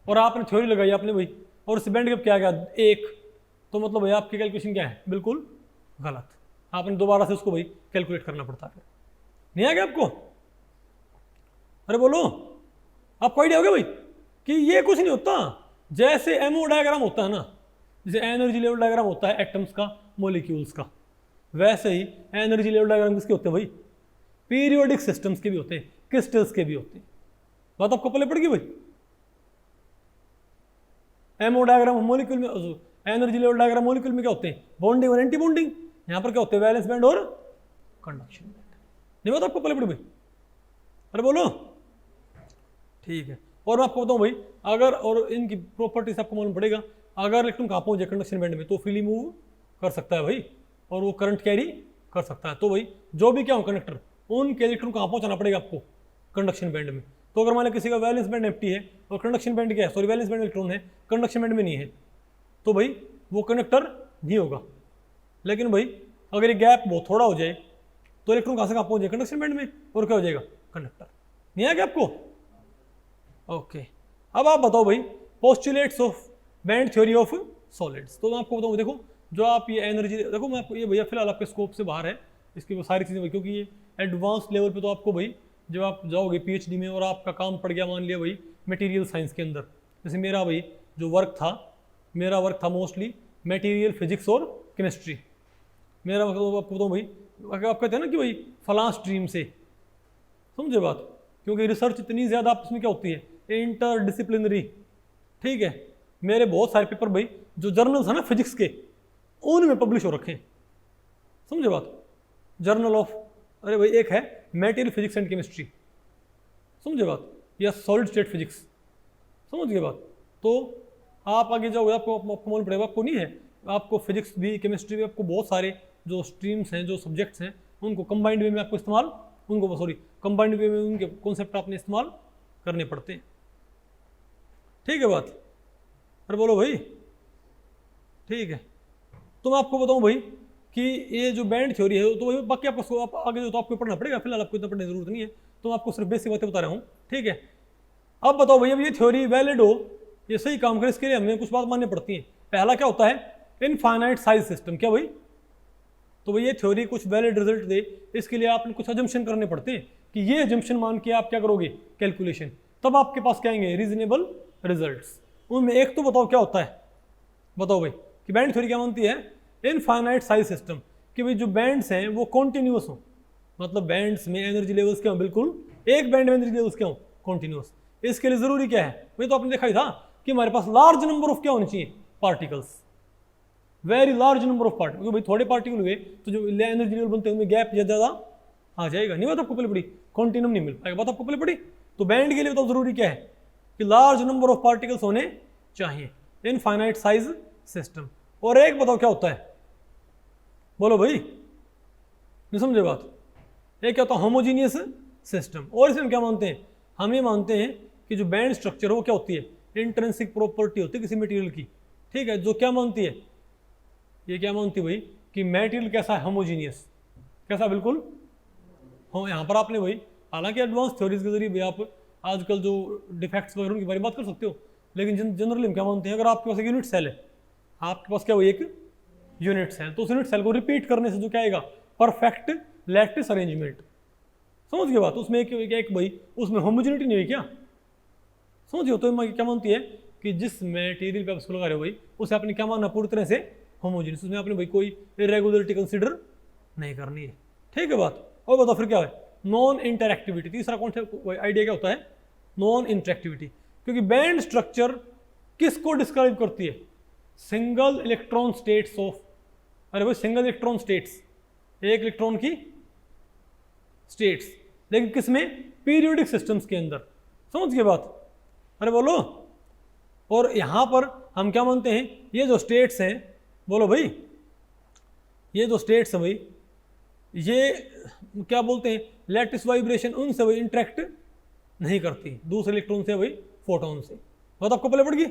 और आपने थ्योरी लगाई आपने भाई, और उस बैंड गैप क्या गया 1, तो मतलब भाई आपकी कैलकुलेशन क्या है? बिल्कुल गलत। आपने दोबारा से उसको भाई कैलकुलेट करना पड़ता है। नहीं आ गया आपको? अरे बोलो, आपको आइडिया हो गया भाई कि ये कुछ नहीं होता। जैसे एमओ डायग्राम होता है ना, जैसे एनर्जी लेवल डायग्राम होता है एटम्स का, मॉलिक्यूल्स का, वैसे ही एनर्जी लेवल डायग्राम किसके होते हैं भाई? पीरियोडिक सिस्टम्स के भी होते हैं, क्रिस्टल्स के भी होते हैं। बात आपको पहले पड़ गई भाई? एमओ डायग्राम मॉलिक्यूल में, एनर्जी लेवल डायग्राम मॉलिक्यूल में क्या होते हैं? बॉन्डिंग और एंटी बॉन्डिंग। यहाँ पर क्या होते हैं? वैलेंस बैंड और कंडक्शन बैंड। नहीं बात आपको पहले पड़ी भाई? अरे बोलो, ठीक है। और मैं आपको बताऊं भाई, अगर और इनकी प्रॉपर्टीज आपको मालूम पड़ेगा, अगर इलेक्ट्रॉन कहाँ पहुंच जाए कंडक्शन बैंड में तो फ्रीली मूव कर सकता है भाई, और वो करंट कैरी कर सकता है। तो भाई जो भी क्या हो कंडक्टर, उनके इलेक्ट्रॉन कहाँ पहुंचाना पड़ेगा आपको? कंडक्शन बैंड में। तो अगर मान लो किसी का वैलेंस बैंड एम्प्टी है और कंडक्शन बैंड क्या है, सॉरी वैलेंस बैंड इलेक्ट्रॉन है, कंडक्शन बैंड में नहीं है, तो भाई वो कंडक्टर नहीं होगा। लेकिन भाई अगर ये गैप बहुत थोड़ा हो जाए तो इलेक्ट्रॉन कहाँ से कहाँ पहुंच जाए? कंडक्शन बैंड में, और क्या हो जाएगा? कंडक्टर। नहीं आ गया आपको? ओके। अब आप बताओ भाई postulates of band theory of solids. तो मैं आपको बताऊँ, देखो जो आप ये एनर्जी, देखो मैं आपको ये भैया फिलहाल आपके स्कोप से बाहर है इसकी वो सारी चीज़ें भाई, क्योंकि ये एडवांस लेवल पे तो आपको भाई जब आप जाओगे पीएचडी में और आपका काम पड़ गया मान लिया भाई मटेरियल साइंस के अंदर, जैसे मेरा भाई जो वर्क था मोस्टली मटेरियल फिजिक्स और केमिस्ट्री। मेरा मतलब आपको बताऊँ भाई, अगर आप कहते हैं ना कि भाई फलां स्ट्रीम से, समझे बात, क्योंकि रिसर्च इतनी ज़्यादा आपस में क्या होती है? इंटरडिसिप्लिनरी। ठीक है, मेरे बहुत सारे पेपर भाई जो जर्नल्स है ना फिजिक्स के, उनमें पब्लिश हो रखे हैं। समझे बात? जर्नल ऑफ, अरे भाई एक है मटेरियल फिजिक्स एंड केमिस्ट्री, समझे बात, या सॉलिड स्टेट फिजिक्स, समझ गए बात। तो आप आगे जाओगे आपको मालूम पड़ेगा, आपको नहीं है, आपको फिजिक्स भी केमिस्ट्री भी, आपको बहुत सारे जो स्ट्रीम्स हैं जो सब्जेक्ट्स हैं उनको कंबाइंड वे में आपको इस्तेमाल, उनको सॉरी कंबाइंड वे में उनके कॉन्सेप्ट आपने इस्तेमाल करने पड़ते हैं। ठीक है बात? अरे बोलो भाई, ठीक है। तो मैं आपको बताऊं भाई कि ये जो बैंड थ्योरी है तो वही बाकी आपको आप आगे जो तो आपको पढ़ना पड़ेगा, फिलहाल आपको इतना पढ़ने की जरूरत नहीं है, तो मैं आपको सिर्फ बेसिक बातें बता रहा हूँ। ठीक है, अब बताओ भैया ये थ्योरी वैलिड हो, ये सही काम करे, इसके लिए हमें कुछ बात माननी पड़ती है। पहला क्या होता है? Infinite size system. क्या भाई? तो भाई ये थ्योरी कुछ वैलिड रिजल्ट दे, इसके लिए आपने कुछ अजम्पशन करने पड़ते हैं कि ये अजम्पशन मान के आप क्या करोगे कैलकुलेशन, तब आपके पास क्या आएंगे? Reasonable results. उनमें एक तो बताओ क्या होता है, बताओ भाई कि बैंड थ्योरी क्या मानती है? इनफाइनाइट साइज सिस्टम, कि भाई जो बैंड्स हैं वो कॉन्टिन्यूस हो, मतलब बैंड्स में एनर्जी लेवल्स क्या हो? बिल्कुल एक बैंड में एनर्जी लेवल्स क्या हो? कॉन्टिन्यूस। इसके लिए जरूरी क्या है भाई? तो आपने देखा ही था कि हमारे पास लार्ज नंबर ऑफ क्या होने चाहिए? Particles, very large number of particle. क्योंकि भाई थोड़े पार्टिकल हुए तो जो एनर्जी लेवल बनते हैं उनमें गैप ज़्यादा आ जाएगा। नहीं बात आपको पहले पड़ी? कॉन्टिन्यूम नहीं मिल पाएगा। बात आपको पहले पड़ी? तो बैंड के लिए बताओ जरूरी क्या है? कि लार्ज नंबर ऑफ पार्टिकल्स होने चाहिए, इनफाइनाइट साइज सिस्टम। और एक बताओ क्या होता है, बोलो भाई, नहीं समझे बात? एक क्या होता है होमोजीनियस सिस्टम। और इसमें हम क्या मानते हैं, हम ये मानते हैं कि जो बैंड स्ट्रक्चर हो क्या होती है, इंट्रिंसिक प्रॉपर्टी होती है किसी मटेरियल की, ठीक है, जो क्या मानती है, ये क्या मानती है भाई कि मटेरियल कैसा है, होमोजीनियस, कैसा, बिल्कुल हो। यहाँ पर आपने भाई, हालांकि एडवांस थ्योरीज के जरिए भी आप आजकल जो डिफेक्ट्स वगैरह उनके बारे में बात कर सकते हो, लेकिन जनरली हम क्या मानते हैं, अगर आपके पास एक यूनिट सेल है, आपके पास क्या हुई एक यूनिट सेल, तो उस यूनिट सेल को रिपीट करने से जो क्या आएगा, परफेक्ट लैटिस अरेंजमेंट। समझ गए बात? उसमें एक भाई उसमें होमोजेनिटी नहीं है क्या, समझ गए? तो क्या मानती है कि जिस मटेरियल पे आप इसको लगा रहे हो भाई, उसे आपने क्या मानना, पूरी तरह से होमोजेनियस, उसमें आपने भाई कोई इरेगुलरिटी कंसिडर नहीं करनी है, ठीक है बात? और बताओ फिर क्या है, नॉन इंटरएक्टिविटी। तीसरा कौन सा आइडिया क्या होता है, नॉन इंटरएक्टिविटी, क्योंकि बैंड स्ट्रक्चर किसको डिस्क्राइब करती है, सिंगल इलेक्ट्रॉन स्टेट्स ऑफ, अरे भाई सिंगल इलेक्ट्रॉन स्टेट्स, एक इलेक्ट्रॉन की स्टेट्स, लेकिन किसमें, पीरियोडिक सिस्टम्स के अंदर। समझ गए बात? अरे बोलो। और यहां पर हम क्या मानते हैं, ये जो स्टेट्स हैं, बोलो भाई, ये जो स्टेट्स है भाई, ये क्या बोलते हैं, लैटिस वाइब्रेशन उनसे भाई इंटरेक्ट नहीं करती दूसरे इलेक्ट्रॉन से भाई, फोटोन से। बात आपको पहले पड़ गई?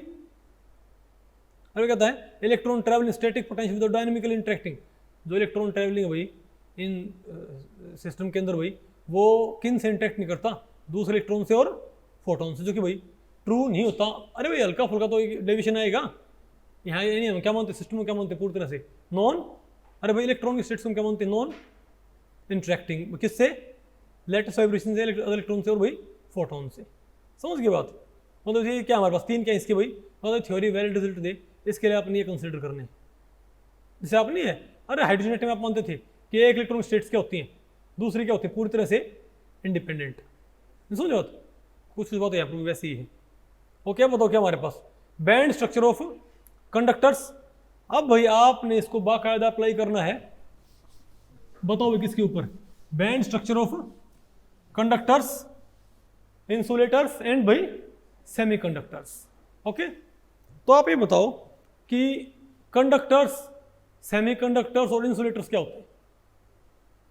अरे कहता है electron travelling static potential with dynamically interacting, जो इलेक्ट्रॉन ट्रैवलिंग है भाई इन सिस्टम के अंदर भाई, वो किन से इंटरेक्ट नहीं करता, दूसरे इलेक्ट्रॉन से और फोटोन से, जो कि भाई ट्रू नहीं होता। अरे भाई हल्का फुल्का तो डेविएशन आएगा यहाँ, ये नहीं हम क्या मानते, सिस्टम को क्या मानते पूरी तरह से नॉन, अरे भाई इलेक्ट्रॉन की स्टेट्स को क्या मानते, नॉन इंटरेक्टिंग, किससे, लेटेस्ट वाइब्रेशन से, इलेक्ट्रॉन से और भाई फोटोन से। समझ गए बात? मतलब ये क्या हमारे पास तीन क्या है इसके भाई, मतलब थ्योरी वैलिड रिजल्ट दे, इसके लिए आपने ये कंसिडर करने, जैसे आप नहीं है, अरे हाइड्रोजन एटम में आप मानते थे कि एक इलेक्ट्रॉन स्टेट्स क्या होती हैं, दूसरी क्या होती है, पूरी तरह से इंडिपेंडेंट। समझ बात? कुछ बात यहाँ पर वैसी ही है। ओके, बताओ क्या हमारे पास, बैंड स्ट्रक्चर ऑफ कंडक्टर्स। अब भाई आपने इसको बाकायदा अप्लाई करना है, बताओ भाई किसके ऊपर, band structure of conductors, insulators and भाई सेमीकंडक्टर्स। ओके, तो आप ये बताओ कि कंडक्टर्स, सेमीकंडक्टर्स और इंसुलेटर्स क्या होते हैं,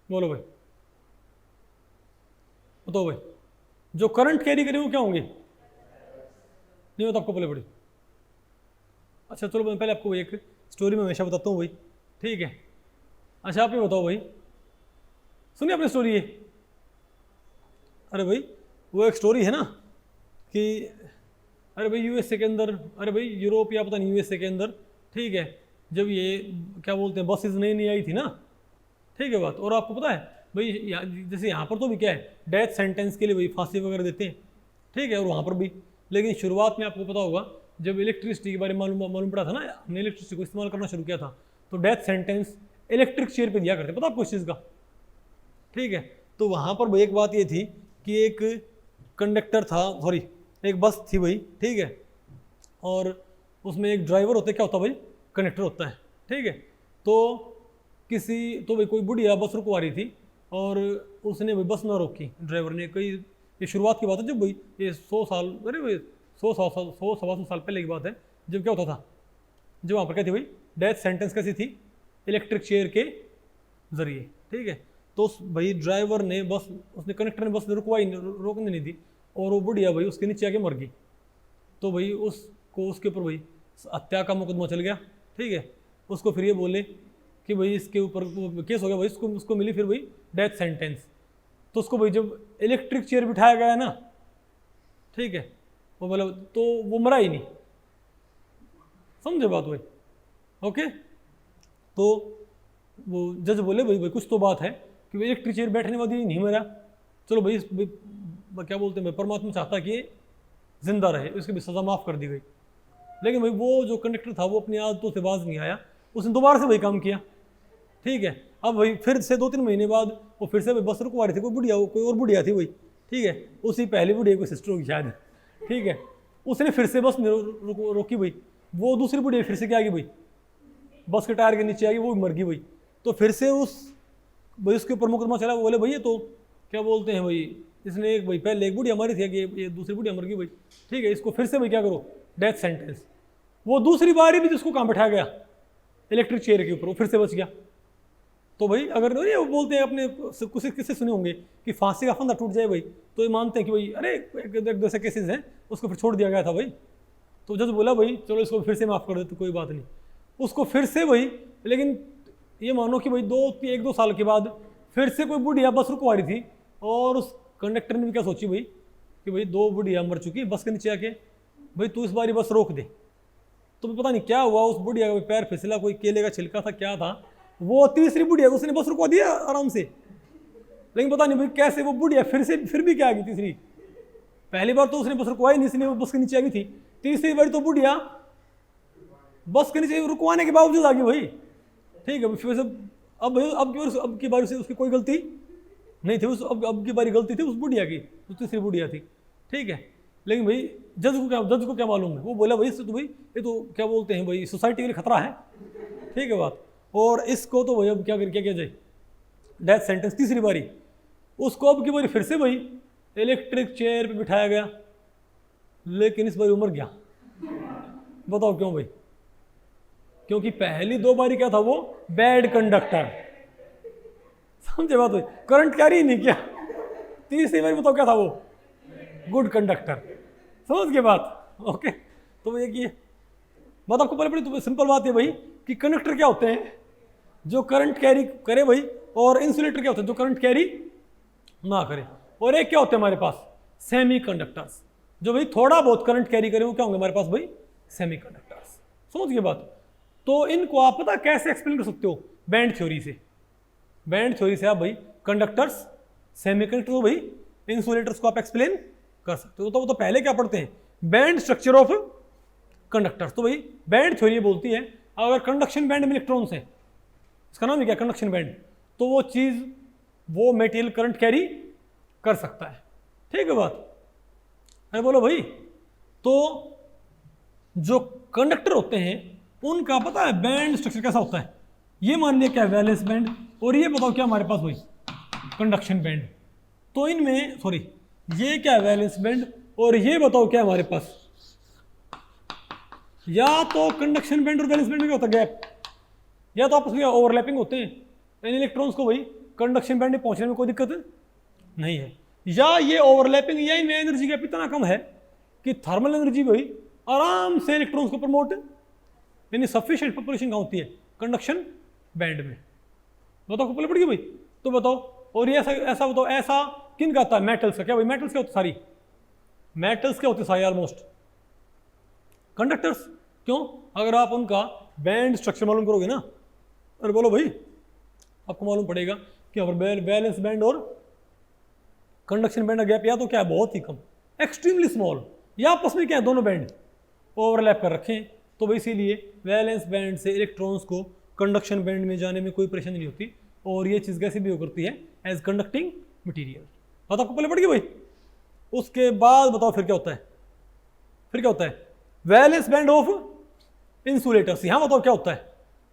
बोलो भाई, बताओ भाई, जो करंट कैरी करें वो क्या होंगे, नहीं होता आपको पहले पड़ी? अच्छा चलो मैं पहले आपको एक स्टोरी में हमेशा बताता हूँ भाई, ठीक है? अच्छा आप ये बताओ भाई, सुनिए अपनी स्टोरी ये, अरे भाई वो एक स्टोरी है ना कि अरे भाई यूएसए के अंदर, अरे भाई यूरोप या पता नहीं यूएसए के अंदर, ठीक है, जब ये क्या बोलते हैं बसेज नई नई आई थी ना, ठीक है बात, और आपको पता है भाई जैसे यहाँ पर तो भी क्या है, डेथ सेंटेंस के लिए भाई फांसी वगैरह देते हैं, ठीक है, और वहाँ पर भी, लेकिन शुरुआत में आपको पता होगा जब इलेक्ट्रिसिटी के बारे में मालूम पड़ा था ना, हमने इलेक्ट्रिसिटी को इस्तेमाल करना शुरू किया था, तो डेथ सेंटेंस इलेक्ट्रिक चेयर पे दिया करते, पता आपको इस चीज़ का, ठीक है? तो वहाँ पर भाई एक बात ये थी कि एक कंडक्टर था, सॉरी एक बस थी भाई, ठीक है, और उसमें एक ड्राइवर होता है, क्या होता है भाई, कंडक्टर होता है, ठीक है? तो भाई कोई बुढ़िया बस रुकवा रही थी और उसने भाई बस ना रोकी ड्राइवर ने, कई ये शुरुआत की बात है जब भाई ये 100 साल, अरे भाई 100 साल पहले की बात है, जब क्या होता था, जब वहाँ पर क्या थी भाई, डेथ सेंटेंस कैसी थी, इलेक्ट्रिक चेयर के जरिए, ठीक है? तो भाई ड्राइवर ने बस, उसने कंडक्टर ने बस रुकवाई, रोकने नहीं दी, और वो बुढ़िया भाई उसके नीचे आके मर गई। तो भाई उसको उसके ऊपर भाई हत्या का मुकदमा चल गया, ठीक है? उसको फिर ये बोले कि भाई इसके ऊपर केस हो गया भाई, उसको मिली फिर भाई डेथ सेंटेंस। तो उसको भाई जब इलेक्ट्रिक चेयर बिठाया गया ना, ठीक है, वो मतलब तो वो मरा ही नहीं, समझे बात भाई? ओके, तो वो जज बोले भाई कुछ तो बात है कि भाई इलेक्ट्रिक चेयर बैठने वाली नहीं मरा, चलो भाई क्या बोलते हैं भाई, परमात्मा चाहता कि ये जिंदा रहे, उसकी भी सज़ा माफ़ कर दी गई। लेकिन भाई वो जो कंडक्टर था वो अपनी आदतों से बाज नहीं आया, उसने दोबारा से भाई काम किया, ठीक है? अब भाई फिर से 2-3 महीने बाद वो फिर से भाई बस रुकवा रही थी, कोई और बुढ़िया थी भाई, ठीक है, उसी पहली बुढ़िया कोई सिस्टर होगी शायद, ठीक है, उसने फिर से बस रोकी भाई, वो दूसरी बुढ़िया फिर से क्या आ गई भाई, बस के टायर के नीचे आ गई, वो मर गई भाई। तो फिर से भाई उसके ऊपर मुकदमा चला, वो बोले भाई ये तो क्या बोलते हैं भाई, इसने एक भाई पहले एक बुढ़िया मरी थी, ये दूसरी बुढ़िया मर गई भाई, ठीक है, इसको फिर से भाई क्या करो, डेथ सेंटेंस। वो दूसरी बारी भी जिसको कहाँ बैठाया गया, इलेक्ट्रिक चेयर के ऊपर, वो फिर से बच गया। तो भाई अगर ये वो बोलते हैं अपने कुछ किससे सुने होंगे कि फांसी का फंदा टूट जाए भाई, तो ये मानते हैं कि भाई अरे एक दो केसेस हैं, उसको फिर छोड़ दिया गया था भाई। तो जज बोला भाई चलो इसको फिर से माफ़ कर देते, कोई बात नहीं, उसको फिर से भाई। लेकिन ये मानो कि भाई एक दो साल के बाद फिर से कोई बुढ़िया बस रुकवा रही थी, और उस कंडक्टर ने भी क्या सोची भाई कि भाई 2 बुढ़िया मर चुकी बस के नीचे आके, भाई तू इस बारी बस रोक दे। तो पता नहीं क्या हुआ, उस बुढ़िया का पैर फिसला, कोई केले का छिलका था क्या था, वो तीसरी बुढ़िया उसने बस रुकवा दिया आराम से। लेकिन पता नहीं भाई कैसे वो बुढ़िया फिर भी क्या आ गई तीसरी। पहली बार तो उसने बस रुकवाई नहीं, इसलिए वो बस के नीचे आ गई थी। तीसरी बार तो बुढ़िया बस के नीचे रुकवाने के बावजूद आ गई भाई। ठीक है, फिर से अब की बारी से उसकी कोई गलती नहीं थी, उस अब की बारी गलती थी उस बुढ़िया की, उस तीसरी बुढ़िया थी। ठीक है, लेकिन भाई जज को क्या मालूम है, वो बोला भाई इससे तो भाई ये तो क्या बोलते हैं भाई सोसाइटी के लिए खतरा है। ठीक है बात, और इसको तो भाई अब क्या किया जाए, डेथ सेंटेंस तीसरी बारी। उसको अब की बारी फिर से भाई इलेक्ट्रिक चेयर पे बिठाया गया, लेकिन इस बारी उमर गया। बताओ क्यों भाई? क्योंकि पहली 2 बारी क्या था, वो बैड कंडक्टर, समझे बात भाई, करंट कैरी नहीं किया। तीसरी बारी बताओ क्या था, वो गुड कंडक्टर। समझ के बात? ओके, तो ये की बात आपको पहले पड़ी। तो सिंपल बात है भाई कि कंडक्टर क्या होते हैं, जो करंट कैरी करे भाई, और इंसुलेटर क्या होते हैं, जो करंट कैरी ना करे। और एक क्या होते हैं हमारे पास, सेमी कंडक्टर्स, जो भाई थोड़ा बहुत करंट कैरी करे, वो क्या होंगे हमारे पास भाई, सेमी कंडक्टर्स। समझ गए बात? तो इनको आप पता कैसे एक्सप्लेन कर सकते हो, बैंड थ्योरी से। बैंड थ्योरी से आप भाई कंडक्टर्स, सेमी कंडक्टर हो भाई, इंसुलेटर्स को आप एक्सप्लेन कर सकते हो। तो वो तो पहले क्या पढ़ते हैं, बैंड स्ट्रक्चर ऑफ कंडक्टर्स। तो भाई बैंड थ्योरी बोलती है अगर कंडक्शन बैंड में इलेक्ट्रॉन्स हैं, इसका नाम है क्या, कंडक्शन बैंड, तो वो चीज़ वो मटेरियल करंट कैरी कर सकता है। ठीक है बात? अरे बोलो भाई, तो जो कंडक्टर होते हैं उनका पता है बैंड स्ट्रक्चर कैसा होता है? ये मान लिया क्या, वैलेंस बैंड, और ये बताओ क्या हमारे पास भाई, कंडक्शन बैंड। तो इनमें सॉरी, ये क्या है, वैलेंस बैंड, और ये बताओ क्या हमारे पास, या तो कंडक्शन बैंड और वैलेंस बैंड में क्या होता है, गैप, या तो आपस में ओवरलैपिंग होते हैं। इन इलेक्ट्रॉन्स को भाई कंडक्शन बैंड में पहुंचने में कोई दिक्कत नहीं है, या ये ओवरलैपिंग, या इनमें एनर्जी गैप इतना कम है कि थर्मल एनर्जी भाई आराम से इलेक्ट्रॉन्स को प्रमोट, यानी सफिशिएंट पॉपुलेशन कहाँ होती है, कंडक्शन बैंड में। बताओ को पहले पड़ गई भाई? तो बताओ, और ये ऐसा बताओ, ऐसा किन का आता है, मेटल्स का। क्या भाई मेटल्स क्या होते, सारी मेटल्स क्या होते सारी ऑलमोस्ट कंडक्टर्स। क्यों? अगर आप उनका बैंड स्ट्रक्चर मालूम करोगे ना, अरे बोलो भाई, आपको मालूम पड़ेगा कि अगर बैलेंस बैंड और कंडक्शन बैंड का गैप या तो क्या है, बहुत ही कम, एक्सट्रीमली स्मॉल, या आपस में क्या है, दोनों बैंड ओवरलैप कर रखें। तो भाई इसीलिए वैलेंस बैंड से इलेक्ट्रॉन्स को कंडक्शन बैंड में जाने में कोई परेशानी नहीं होती, और ये चीज़ कैसे भी करती है, एज कंडक्टिंग मटीरियल। बात आपको पहले पड़ गई भाई? उसके बाद बताओ फिर क्या होता है, फिर क्या होता है, वैलेंस बैंड ऑफ इंसुलेटर्स। यहाँ बताओ क्या होता है,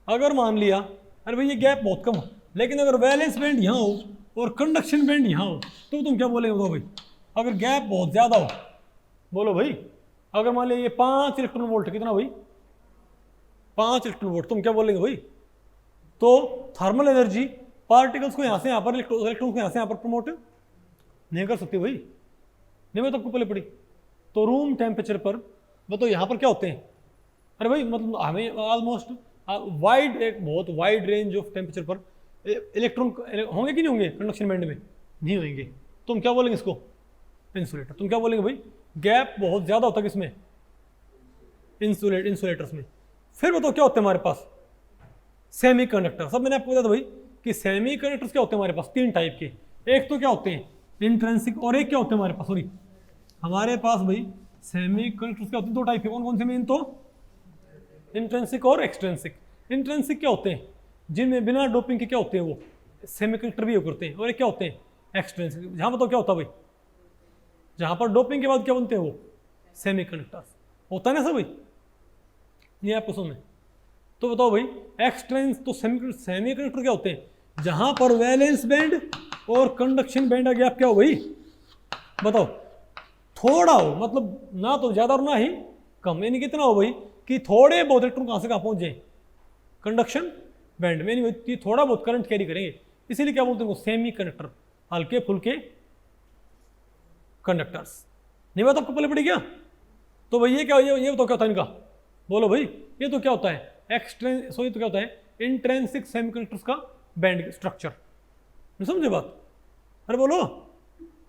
अगर मान लिया अरे भाई ये गैप बहुत कम हो, लेकिन अगर वैलेंस बैंड यहाँ हो और कंडक्शन बैंड यहाँ हो, तो तुम क्या बोलेंगे बताओ भाई? अगर गैप बहुत ज़्यादा हो, बोलो भाई, अगर मान लिया ये 5 इलेक्ट्रॉन वोल्ट, कितना भाई, 5 इलेक्ट्रॉन वोल्ट, तुम क्या बोलेंगे भाई? तो थर्मल एनर्जी पार्टिकल्स को यहाँ से यहाँ पर, इलेक्ट्रॉन्स को यहाँ से यहाँ पर प्रमोट नहीं कर सकती भाई, नहीं मैं तो आपको पहले पड़ी। तो रूम टेम्परेचर पर बताओ यहाँ पर क्या होते हैं, अरे भाई मतलब हमें ऑलमोस्ट एक बहुत वाइड रेंज ऑफ टेम्परेचर पर इलेक्ट्रॉन होंगे कि नहीं होंगे कंडक्शन बैंड में? नहीं होंगे। तुम क्या बोलेंगे इसको? इंसुलेटर। तुम क्या बोलेंगे भाई? गैप बहुत ज़्यादा होता है किसमें? इंसुलेटर्स में। फिर बताओ क्या होते हैं हमारे पास? Semi conductor. सब मैंने आपको बताया था भाई कि सेमी कंडक्टर्स क्या होते हैं हमारे पास, 3 टाइप के। एक तो क्या होते हैं, इंट्रिंसिक, और एक क्या होते हैं हमारे पास, सॉरी हमारे पास भाई सेमी कंडक्टर्स क्या होते हैं, 2 टाइप के। कौन कौन से मेन? तो इंट्रिंसिक और एक्सट्रिंसिक। इंट्रिंसिक क्या होते हैं, जिनमें बिना डोपिंग के क्या होते हैं, वो सेमी कंडक्टर भी करते हैं। और एक क्या होते हैं, एक्सट्रिंसिक, जहाँ बताओ क्या होता है भाई, जहाँ पर डोपिंग के बाद क्या बनते हैं, वो सेमी कंडक्टर्स होता है ना सर भाई, ये आपको सुन में। तो बताओ भाई एक्सट्रिंस, तो सेमी कंडक्टर क्या होते हैं, जहाँ पर वैलेंस बैंड और कंडक्शन बैंड का गैप क्या हो भाई, बताओ, थोड़ा हो, मतलब ना तो ज़्यादा और ना ही कम, यानी कितना हो भाई, कि थोड़े बहुत इलेक्ट्रॉन कहाँ से कहाँ पहुंच जाए, कंडक्शन बैंड में, नहीं थोड़ा बहुत करंट कैरी करेंगे, इसीलिए क्या बोलते हैं सेमी कंडक्टर, हल्के फुल्के कंडक्टर्स। नहीं बात आपको पहले पड़ी क्या? तो भाई ये क्या, ये तो क्या होता है इनका, बोलो भाई, ये तो क्या होता है ये तो क्या होता है इंट्रिंसिक सेमीकंडक्टर्स का बैंड स्ट्रक्चर, समझे बात? अरे बोलो।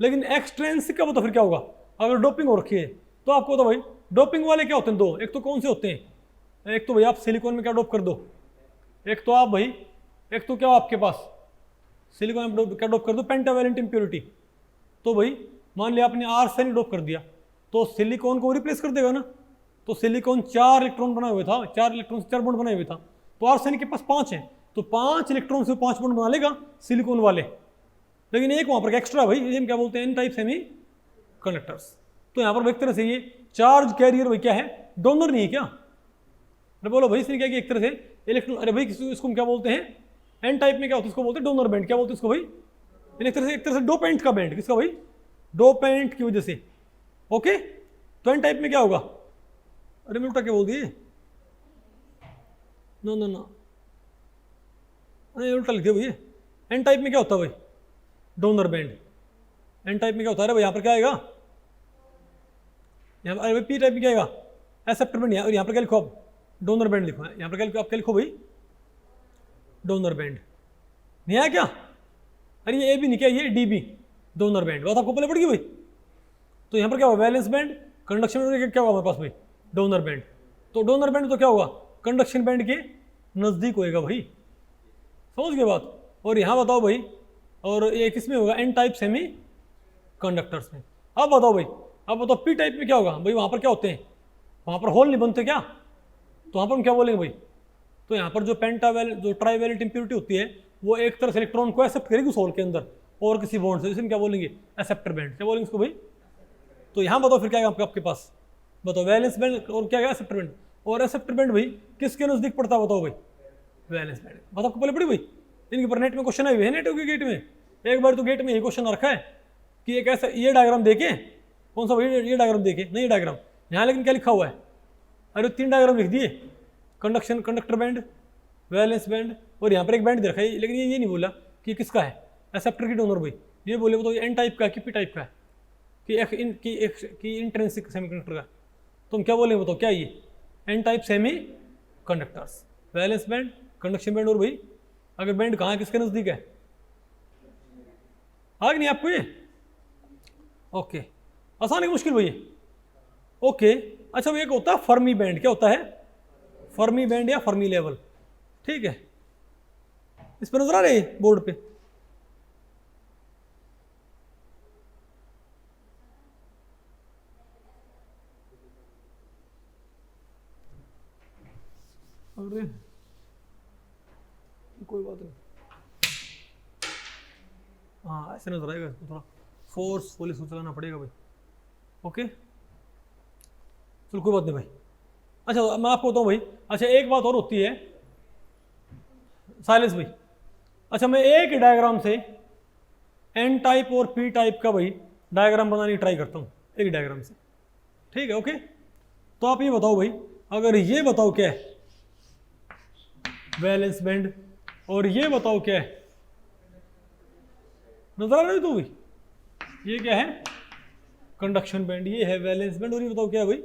लेकिन एक्सट्रिंसिक का बता फिर क्या होगा, अगर डोपिंग हो रखी है तो आपको तो भाई डोपिंग वाले क्या होते हैं दो, एक तो कौन से होते हैं, एक तो भाई आप सिलिकॉन में क्या डोप कर दो, एक तो आप भाई, एक तो क्या हो आपके पास सिलिकॉन में क्या डोप कर दो, पेंटावैलेंट इंप्योरिटी। तो भाई मान लिया आपने आर्सेनिक डोप कर दिया तो सिलिकॉन को रिप्लेस कर देगा ना, तो सिलिकॉन 4 इलेक्ट्रॉन बनाए हुए था, 4 इलेक्ट्रॉन से 4 बॉन्ड बनाए हुए था, तो आर्सेनिक के पास 5 हैं, तो 5 इलेक्ट्रॉन से 5 बॉन्ड बना लेगा सिलिकॉन वाले, लेकिन एक वहां पर एक्स्ट्रा भाई, ये क्या बोलते हैं एन टाइप सेमी कंडक्टर्स। तो यहाँ पर एक तरह से ये चार्ज कैरियर भाई क्या है, डोनर नहीं है क्या? अरे बोलो भाई, इसने क्या किया एक तरह से इलेक्ट्रॉन, अरे भाई इसको क्या बोलते हैं एन टाइप में क्या होता है, इसको बोलते हैं डोनर बैंड, क्या बोलते हैं इसको भाई, एक तरह से डोपेंट का बैंड, किसका भाई, डोपेंट की वजह से। ओके, तो एन टाइप में क्या होगा, अरे मैं उल्टा क्या बोल दिए, नो नो नो, अरे उल्टा लिख दिया भैया। एन टाइप में क्या होता है भाई, डोनर बैंड। एन टाइप में क्या होता है, अरे भाई यहाँ पर क्या आएगा, यहाँ पर पी टाइप में क्या आएगा, एक्सेप्टर बैंड, यहाँ पर क्या लिखो आप, डोनर बैंड लिखो, यहाँ पर क्या लिखो, आप क्या लिखो भाई, डोनर बैंड। नहीं आया क्या? अरे ये भी नहीं, क्या ये डी बी, डोनर बैंड, बात आपको पहले पड़ गई भाई। तो यहाँ पर क्या होगा, वैलेंस बैंड, कंडक्शन बैंड, क्या होगा हमारे पास भाई, डोनर बैंड। तो डोनर बैंड तो क्या होगा, कंडक्शन बैंड के नजदीक होएगा भाई, समझ गए बात। और यहाँ बताओ भाई, और ये किस में होगा, एन टाइप सेमी कंडक्टर्स में। अब बताओ भाई, अब बताओ पी टाइप में क्या होगा भाई, वहाँ पर क्या होते हैं, वहाँ पर होल नहीं बनते क्या, तो वहाँ पर हम क्या बोलेंगे भाई, तो यहाँ पर जो पेंटावेल जो ट्राइवेलेंट इंप्योरिटी होती है वो एक तरह से इलेक्ट्रॉन को एक्सेप्ट करेगी उस होल के अंदर और किसी बॉन्ड से, इसमें क्या बोलेंगे एक्सेप्टर बैंड, क्या बोलेंगे इसको भाई। तो यहाँ बताओ फिर क्या है आपके पास, बताओ वैलेंस बैंड और क्या है एक्सेप्टर बैंड, और एक्सेप्टर बैंड भाई किसके नजदीक पड़ता है बताओ भाई, वैलेंस बैंड। बात आपको पहले पड़ी भाई, इनके ऊपर नेट में क्वेश्चन आए हुए हैं, नेट के गेट में एक बार तो गेट में ये क्वेश्चन रखा है कि एक ऐसा ये डायग्राम देखे, कौन सा भाई, ये डायग्राम देखे नहीं डायग्राम यहाँ, लेकिन क्या लिखा हुआ है, अरे 3 डायग्राम लिख दिए, conduction conductor band, valence band, और यहाँ पर एक बैंड दे रखा है, लेकिन ये नहीं बोला कि किसका है, एक्सेप्टर की डोनर भाई, ये बोले तो एन टाइप का कि पी टाइप का है, कि इंट्रिंसिक सेमीकंडक्टर का। तुम क्या बोलेंगे बताओ, क्या ये N type semiconductors, valence band, conduction band, और भाई अगर बैंड कहाँ है, किसके नजदीक है, आ गया नहीं आपको ये? ओके, आसान है मुश्किल भैया? ओके, अच्छा वो एक होता है फर्मी बैंड, क्या होता है, फर्मी बैंड या फर्मी लेवल, ठीक है, इस पर नजर आ रही है बोर्ड पे, अरे कोई बात नहीं, हाँ ऐसे नजर आएगा, थोड़ा फोर्सफुली इसको चलाना पड़ेगा भाई। ओके चलो कोई बात नहीं भाई। अच्छा मैं आपको बताऊँ भाई, अच्छा एक बात और होती है साइलेंस भाई, अच्छा मैं एक डायग्राम से एन टाइप और पी टाइप का भाई डायग्राम बनाने की ट्राई करता हूँ एक डायग्राम से, ठीक है। ओके तो आप ये बताओ भाई, अगर ये बताओ क्या है वैलेंस बैंड, और ये बताओ क्या है, नजर आ रही तो भाई, ये क्या है कंडक्शन बैंड, ये है वैलेंस बैंड, और ये बताओ क्या है भाई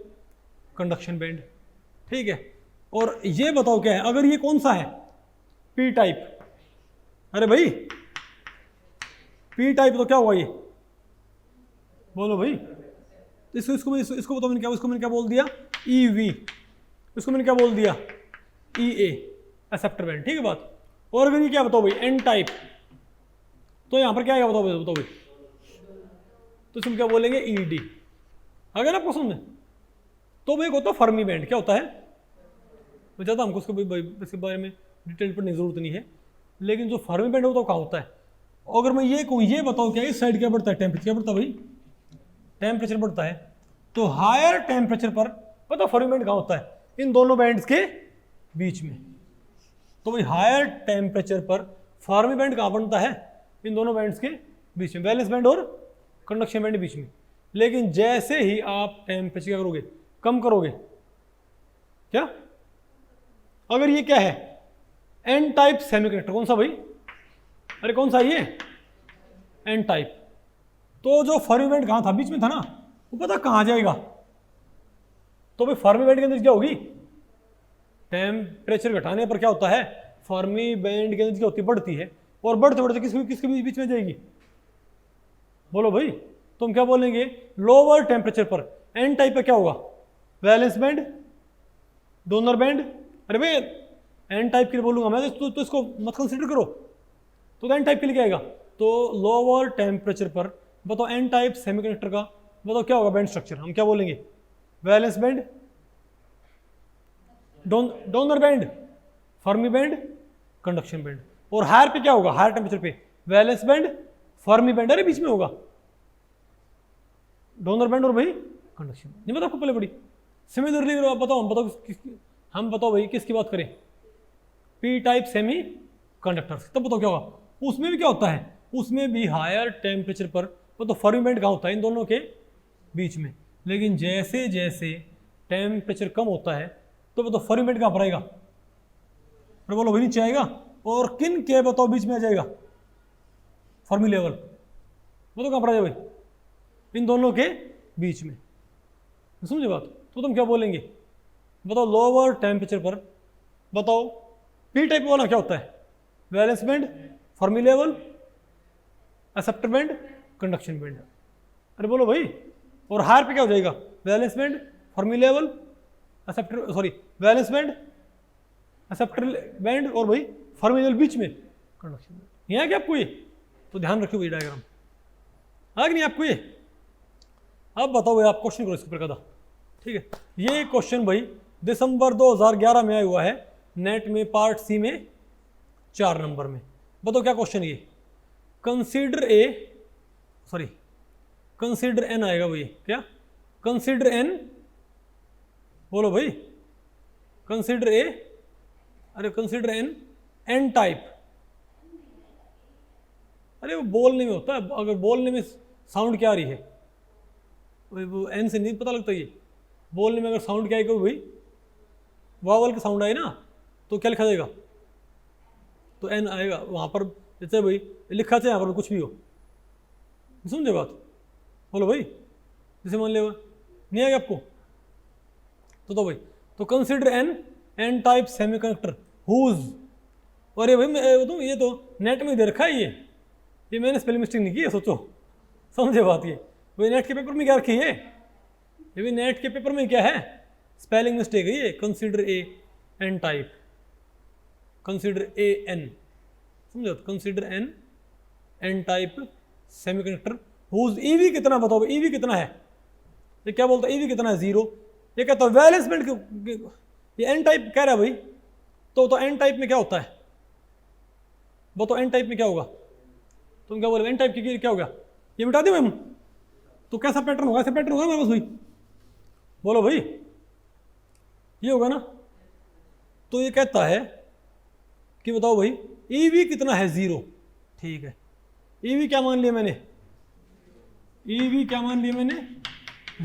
कंडक्शन बैंड, ठीक है। और ये बताओ क्या है, अगर ये कौन सा है पी टाइप, अरे भाई पी टाइप तो क्या हुआ ये, बोलो भाई, इसको बताओ, मैंने क्या बोल दिया ई वी, इसको मैंने क्या बोल दिया ई ए, एक्सेप्टर बैंड, ठीक है बात। और अगर ये क्या बताओ भाई एन टाइप, तो यहां पर क्या आएगा बताओ भाई, तो इसमें क्या बोलेंगे ई डी, अगर आपको समझ में। तो भाई एक होता है फर्मी बैंड, क्या होता है, तो ज़्यादा हमको इसके बारे में डिटेल पढ़ने की जरूरत नहीं है, लेकिन जो फर्मी बैंड होता है वो कहाँ होता है। अगर मैं ये कहूँ, ये बताओ क्या इस साइड क्या बढ़ता है, टेम्परेचर क्या बढ़ता है भाई, टेम्परेचर बढ़ता है, तो हायर टेम्परेचर पर पता फर्मी बैंड कहाँ होता है, इन दोनों बैंड्स के बीच में। तो भाई हायर टेम्परेचर पर फर्मी बैंड कहाँ बनता है, इन दोनों बैंड्स के बीच में, वैलेंस बैंड और कंडक्शन बैंड के बीच में। लेकिन जैसे ही आप टेम्परेचर क्या करोगे, कम करोगे, क्या? अगर ये क्या है, एन टाइप सेमीकंडक्टर, कौन सा भाई? अरे कौन सा ये? N type. तो जो फर्मी बैंड कहाँ था, बीच में था ना, वो पता कहाँ जाएगा? तो भाई फर्मी बैंड के अंदर क्या होगी? टेम्परेचर घटाने पर क्या होता है, फर्मी बैंड के अंदर क्या होती है, बढ़ती है, और बढ़ते बढ़ते किसके बीच में जाएगी? बोलो भाई। तो हम क्या बोलेंगे, लोअर टेम्परेचर पर एन टाइप पे क्या होगा? Valence band, donor band. अरे भाई एन टाइप के लिए बोलूंगा मैं तो इसको मत कंसीडर करो, तो एन टाइप के लिए क्या आएगा? तो लोअर टेम्परेचर पर बताओ एन टाइप सेमीकंडक्टर का बताओ क्या होगा बैंड स्ट्रक्चर? हम क्या बोलेंगे? Valence band, donor band, Fermi band, conduction band. और हायर पे क्या होगा? हायर टेम्परेचर पे वैलेंस बैंड, फर्मी बैंड, अरे बीच में होगा डोनर बैंड और भाई कंडक्शन। नहीं बताओ आपको पहले बड़ी सिमिलरली बताओ, हम बताओ भाई किसकी बात करें? P type semi conductors. तब बताओ क्या होगा? उसमें भी क्या होता है? उसमें भी हायर टेम्परेचर पर तो फर्मी बैंड कहाँ होता है? इन दोनों के बीच में। लेकिन जैसे जैसे टेम्परेचर कम होता है तो फर्मी बैंड कहाँ पर आएगा? पर बोलो भाई नीचे आएगा। और किन के बताओ बीच में आ जाएगा? Fermi level. बताओ कहाँ पर आ जाएगा भाई? इन दोनों के बीच में। समझे बात? तो तुम क्या बोलेंगे? बताओ लोअर टेम्परेचर पर बताओ पी टाइप वाला क्या होता है? Valence band, Fermi level, acceptor band, conduction band. अरे बोलो भाई। और हायर पे क्या हो जाएगा? Valence band, Fermi level, acceptor, sorry valence band, acceptor band और भाई फर्मी लेवल बीच में कंडक्शन बैंड। यहाँ क्या आपको ये? तो ध्यान रखियो भाई डायग्राम आ गया नहीं आपको ये? अब बताओ भाई आप क्वेश्चन करो इसके ऊपर कदा। ठीक है, ये क्वेश्चन भाई दिसंबर 2011 में आया हुआ है नेट में, पार्ट सी में 4 नंबर में। बताओ क्या क्वेश्चन ये? कंसीडर एन आएगा भाई। क्या? कंसीडर एन, बोलो भाई। कंसीडर ए, अरे कंसीडर एन टाइप। अरे वो बोलने में होता है, अगर बोलने में साउंड क्या आ रही है, वो एन से नहीं पता लगता। ये बोलने में अगर साउंड क्या आएगा भाई, वावल का साउंड आए ना, तो क्या लिखा जाएगा? तो एन आएगा वहाँ पर। जैसे भाई लिखा चाहे यहाँ पर कुछ भी हो, समझे बात? बोलो भाई। जैसे मान लिया नहीं आएगा आपको तो भाई तो consider N type semiconductor whose. अरे भाई ये तो नेट में दे रखा है, ये मैंने स्पेलिंग मिस्टेक नहीं की है, सोचो समझे बात? ये भाई नेट के पेपर में क्या रखी है? ये भी नेट के पेपर में क्या है? स्पेलिंग मिस्टेक है ये। Consider A N type, consider A N, समझो? Consider N type semiconductor whose EV कितना? बताओ ईवी कितना है? ये क्या बोलता है? ईवी कितना है? 0। ये कहता है वैलेंस बैंड, ये एन टाइप कह रहा है भाई। तो एन टाइप में क्या होता है? बताओ एन टाइप में क्या होगा? तुम क्या बोलोगे? एन टाइप की क्या होगा? ये मिटा दें हम तो कैसा पैटर्न होगा? ऐसा पैटर्न होगा हमारे पास भाई। बोलो भाई, ये होगा ना। तो ये कहता है कि बताओ भाई ईवी कितना है? 0। ठीक है, ईवी क्या मान लिया मैंने? ईवी क्या मान लिया मैंने?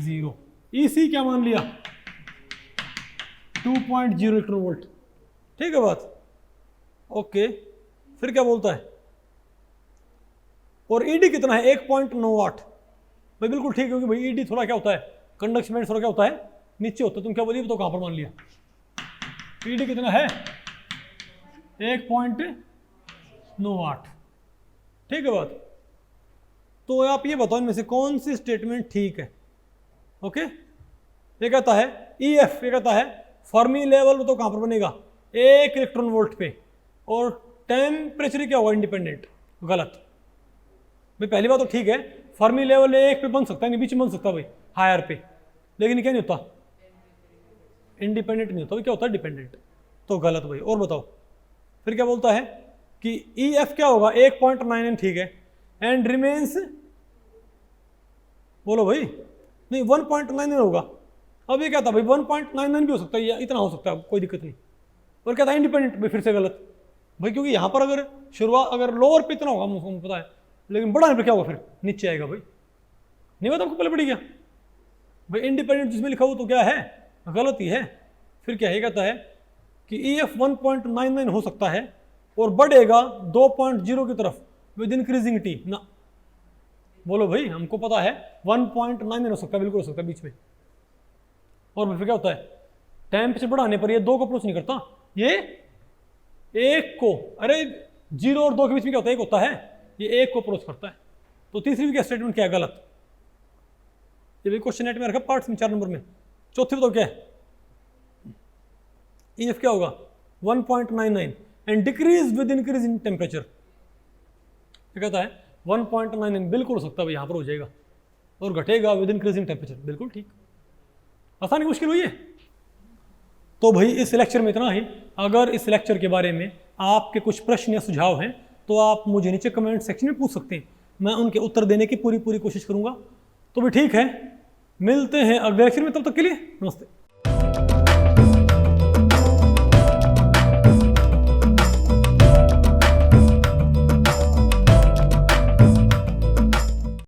0। ईसी क्या मान लिया? 2.0 इलेक्ट्रॉन वोल्ट। ठीक है बात? ओके, फिर क्या बोलता है? और ईडी कितना है? 1.9 वाट। भाई बिल्कुल ठीक है, क्योंकि भाई ईडी थोड़ा क्या होता है? कंडक्शन बैंड थोड़ा क्या होता है? नीचे होता है। तुम क्या बोलिए? तो कहां पर मान लिया? ईडी कितना है? 1.9 वाट। ठीक है बात? तो आप ये बताओ इनमें से कौन सी स्टेटमेंट ठीक है? ओके, ये कहता है EF, ये कहता है फर्मी लेवल तो कहां पर बनेगा? 1 इलेक्ट्रॉन वोल्ट पे, और टेम्परेचर क्या होगा? इंडिपेंडेंट। गलत भाई। पहली बात तो ठीक है, फर्मी लेवल 1 पे बन सकता है, नहीं बीच में बन सकता भाई, हायर पे, लेकिन क्या नहीं होता? इंडिपेंडेंट नहीं होता। क्या होता है? डिपेंडेंट। तो गलत भाई। और बताओ फिर क्या बोलता है कि EF क्या होगा? 1.99। ठीक है, एंड रिमेन्स, बोलो भाई। नहीं 1.99 होगा। अब ये क्या था भाई? 1.99 भी हो सकता है, या इतना हो सकता है, कोई दिक्कत नहीं। और क्या था? इंडिपेंडेंट भाई। फिर से गलत भाई, क्योंकि यहां पर अगर शुरुआत अगर लोअर पे इतना होगा मुझे पता है, लेकिन बड़ा पे क्या होगा? फिर नीचे आएगा भाई। नहीं पता आपको? पहले पड़ी क्या भाई? इंडिपेंडेंट जिसमें लिखा हो तो क्या है? गलत ही है। फिर क्या है, कहता है कि EF 1.99 हो सकता है और बढ़ेगा 2.0 की तरफ विद इंक्रीजिंग टी ना। बोलो भाई, हमको पता है 1.99 हो सकता है, बिल्कुल हो सकता है बीच में। और फिर क्या होता है, टेम्परेचर बढ़ाने पर ये 2 को अप्रोच नहीं करता, ये 1 को, अरे 0 और 2 के बीच में क्या होता है, 1 होता है, ये 1 को अप्रोच करता है। तो तीसरी क्या स्टेटमेंट क्या है, गलत। ये भी क्वेश्चन नेट में रखा पार्ट्स में 4 नंबर में। चौथी बताओ क्या है, EF क्या होगा 1.99 and decrease with increase in temperature. कहता है 1.99 बिल्कुल हो सकता है, यहाँ पर हो जाएगा, और घटेगा विद इंक्रीज इन टेम्परेचर, बिल्कुल ठीक। आसानी मुश्किल हुई है। तो भाई इस लेक्चर में इतना ही। अगर इस लेक्चर के बारे में आपके कुछ प्रश्न या सुझाव हैं तो आप मुझे नीचे कमेंट सेक्शन में पूछ सकते हैं, मैं उनके उत्तर देने की पूरी कोशिश करूंगा। तो भी ठीक है, मिलते हैं अगले लेक्चर में, तब तक के लिए नमस्ते।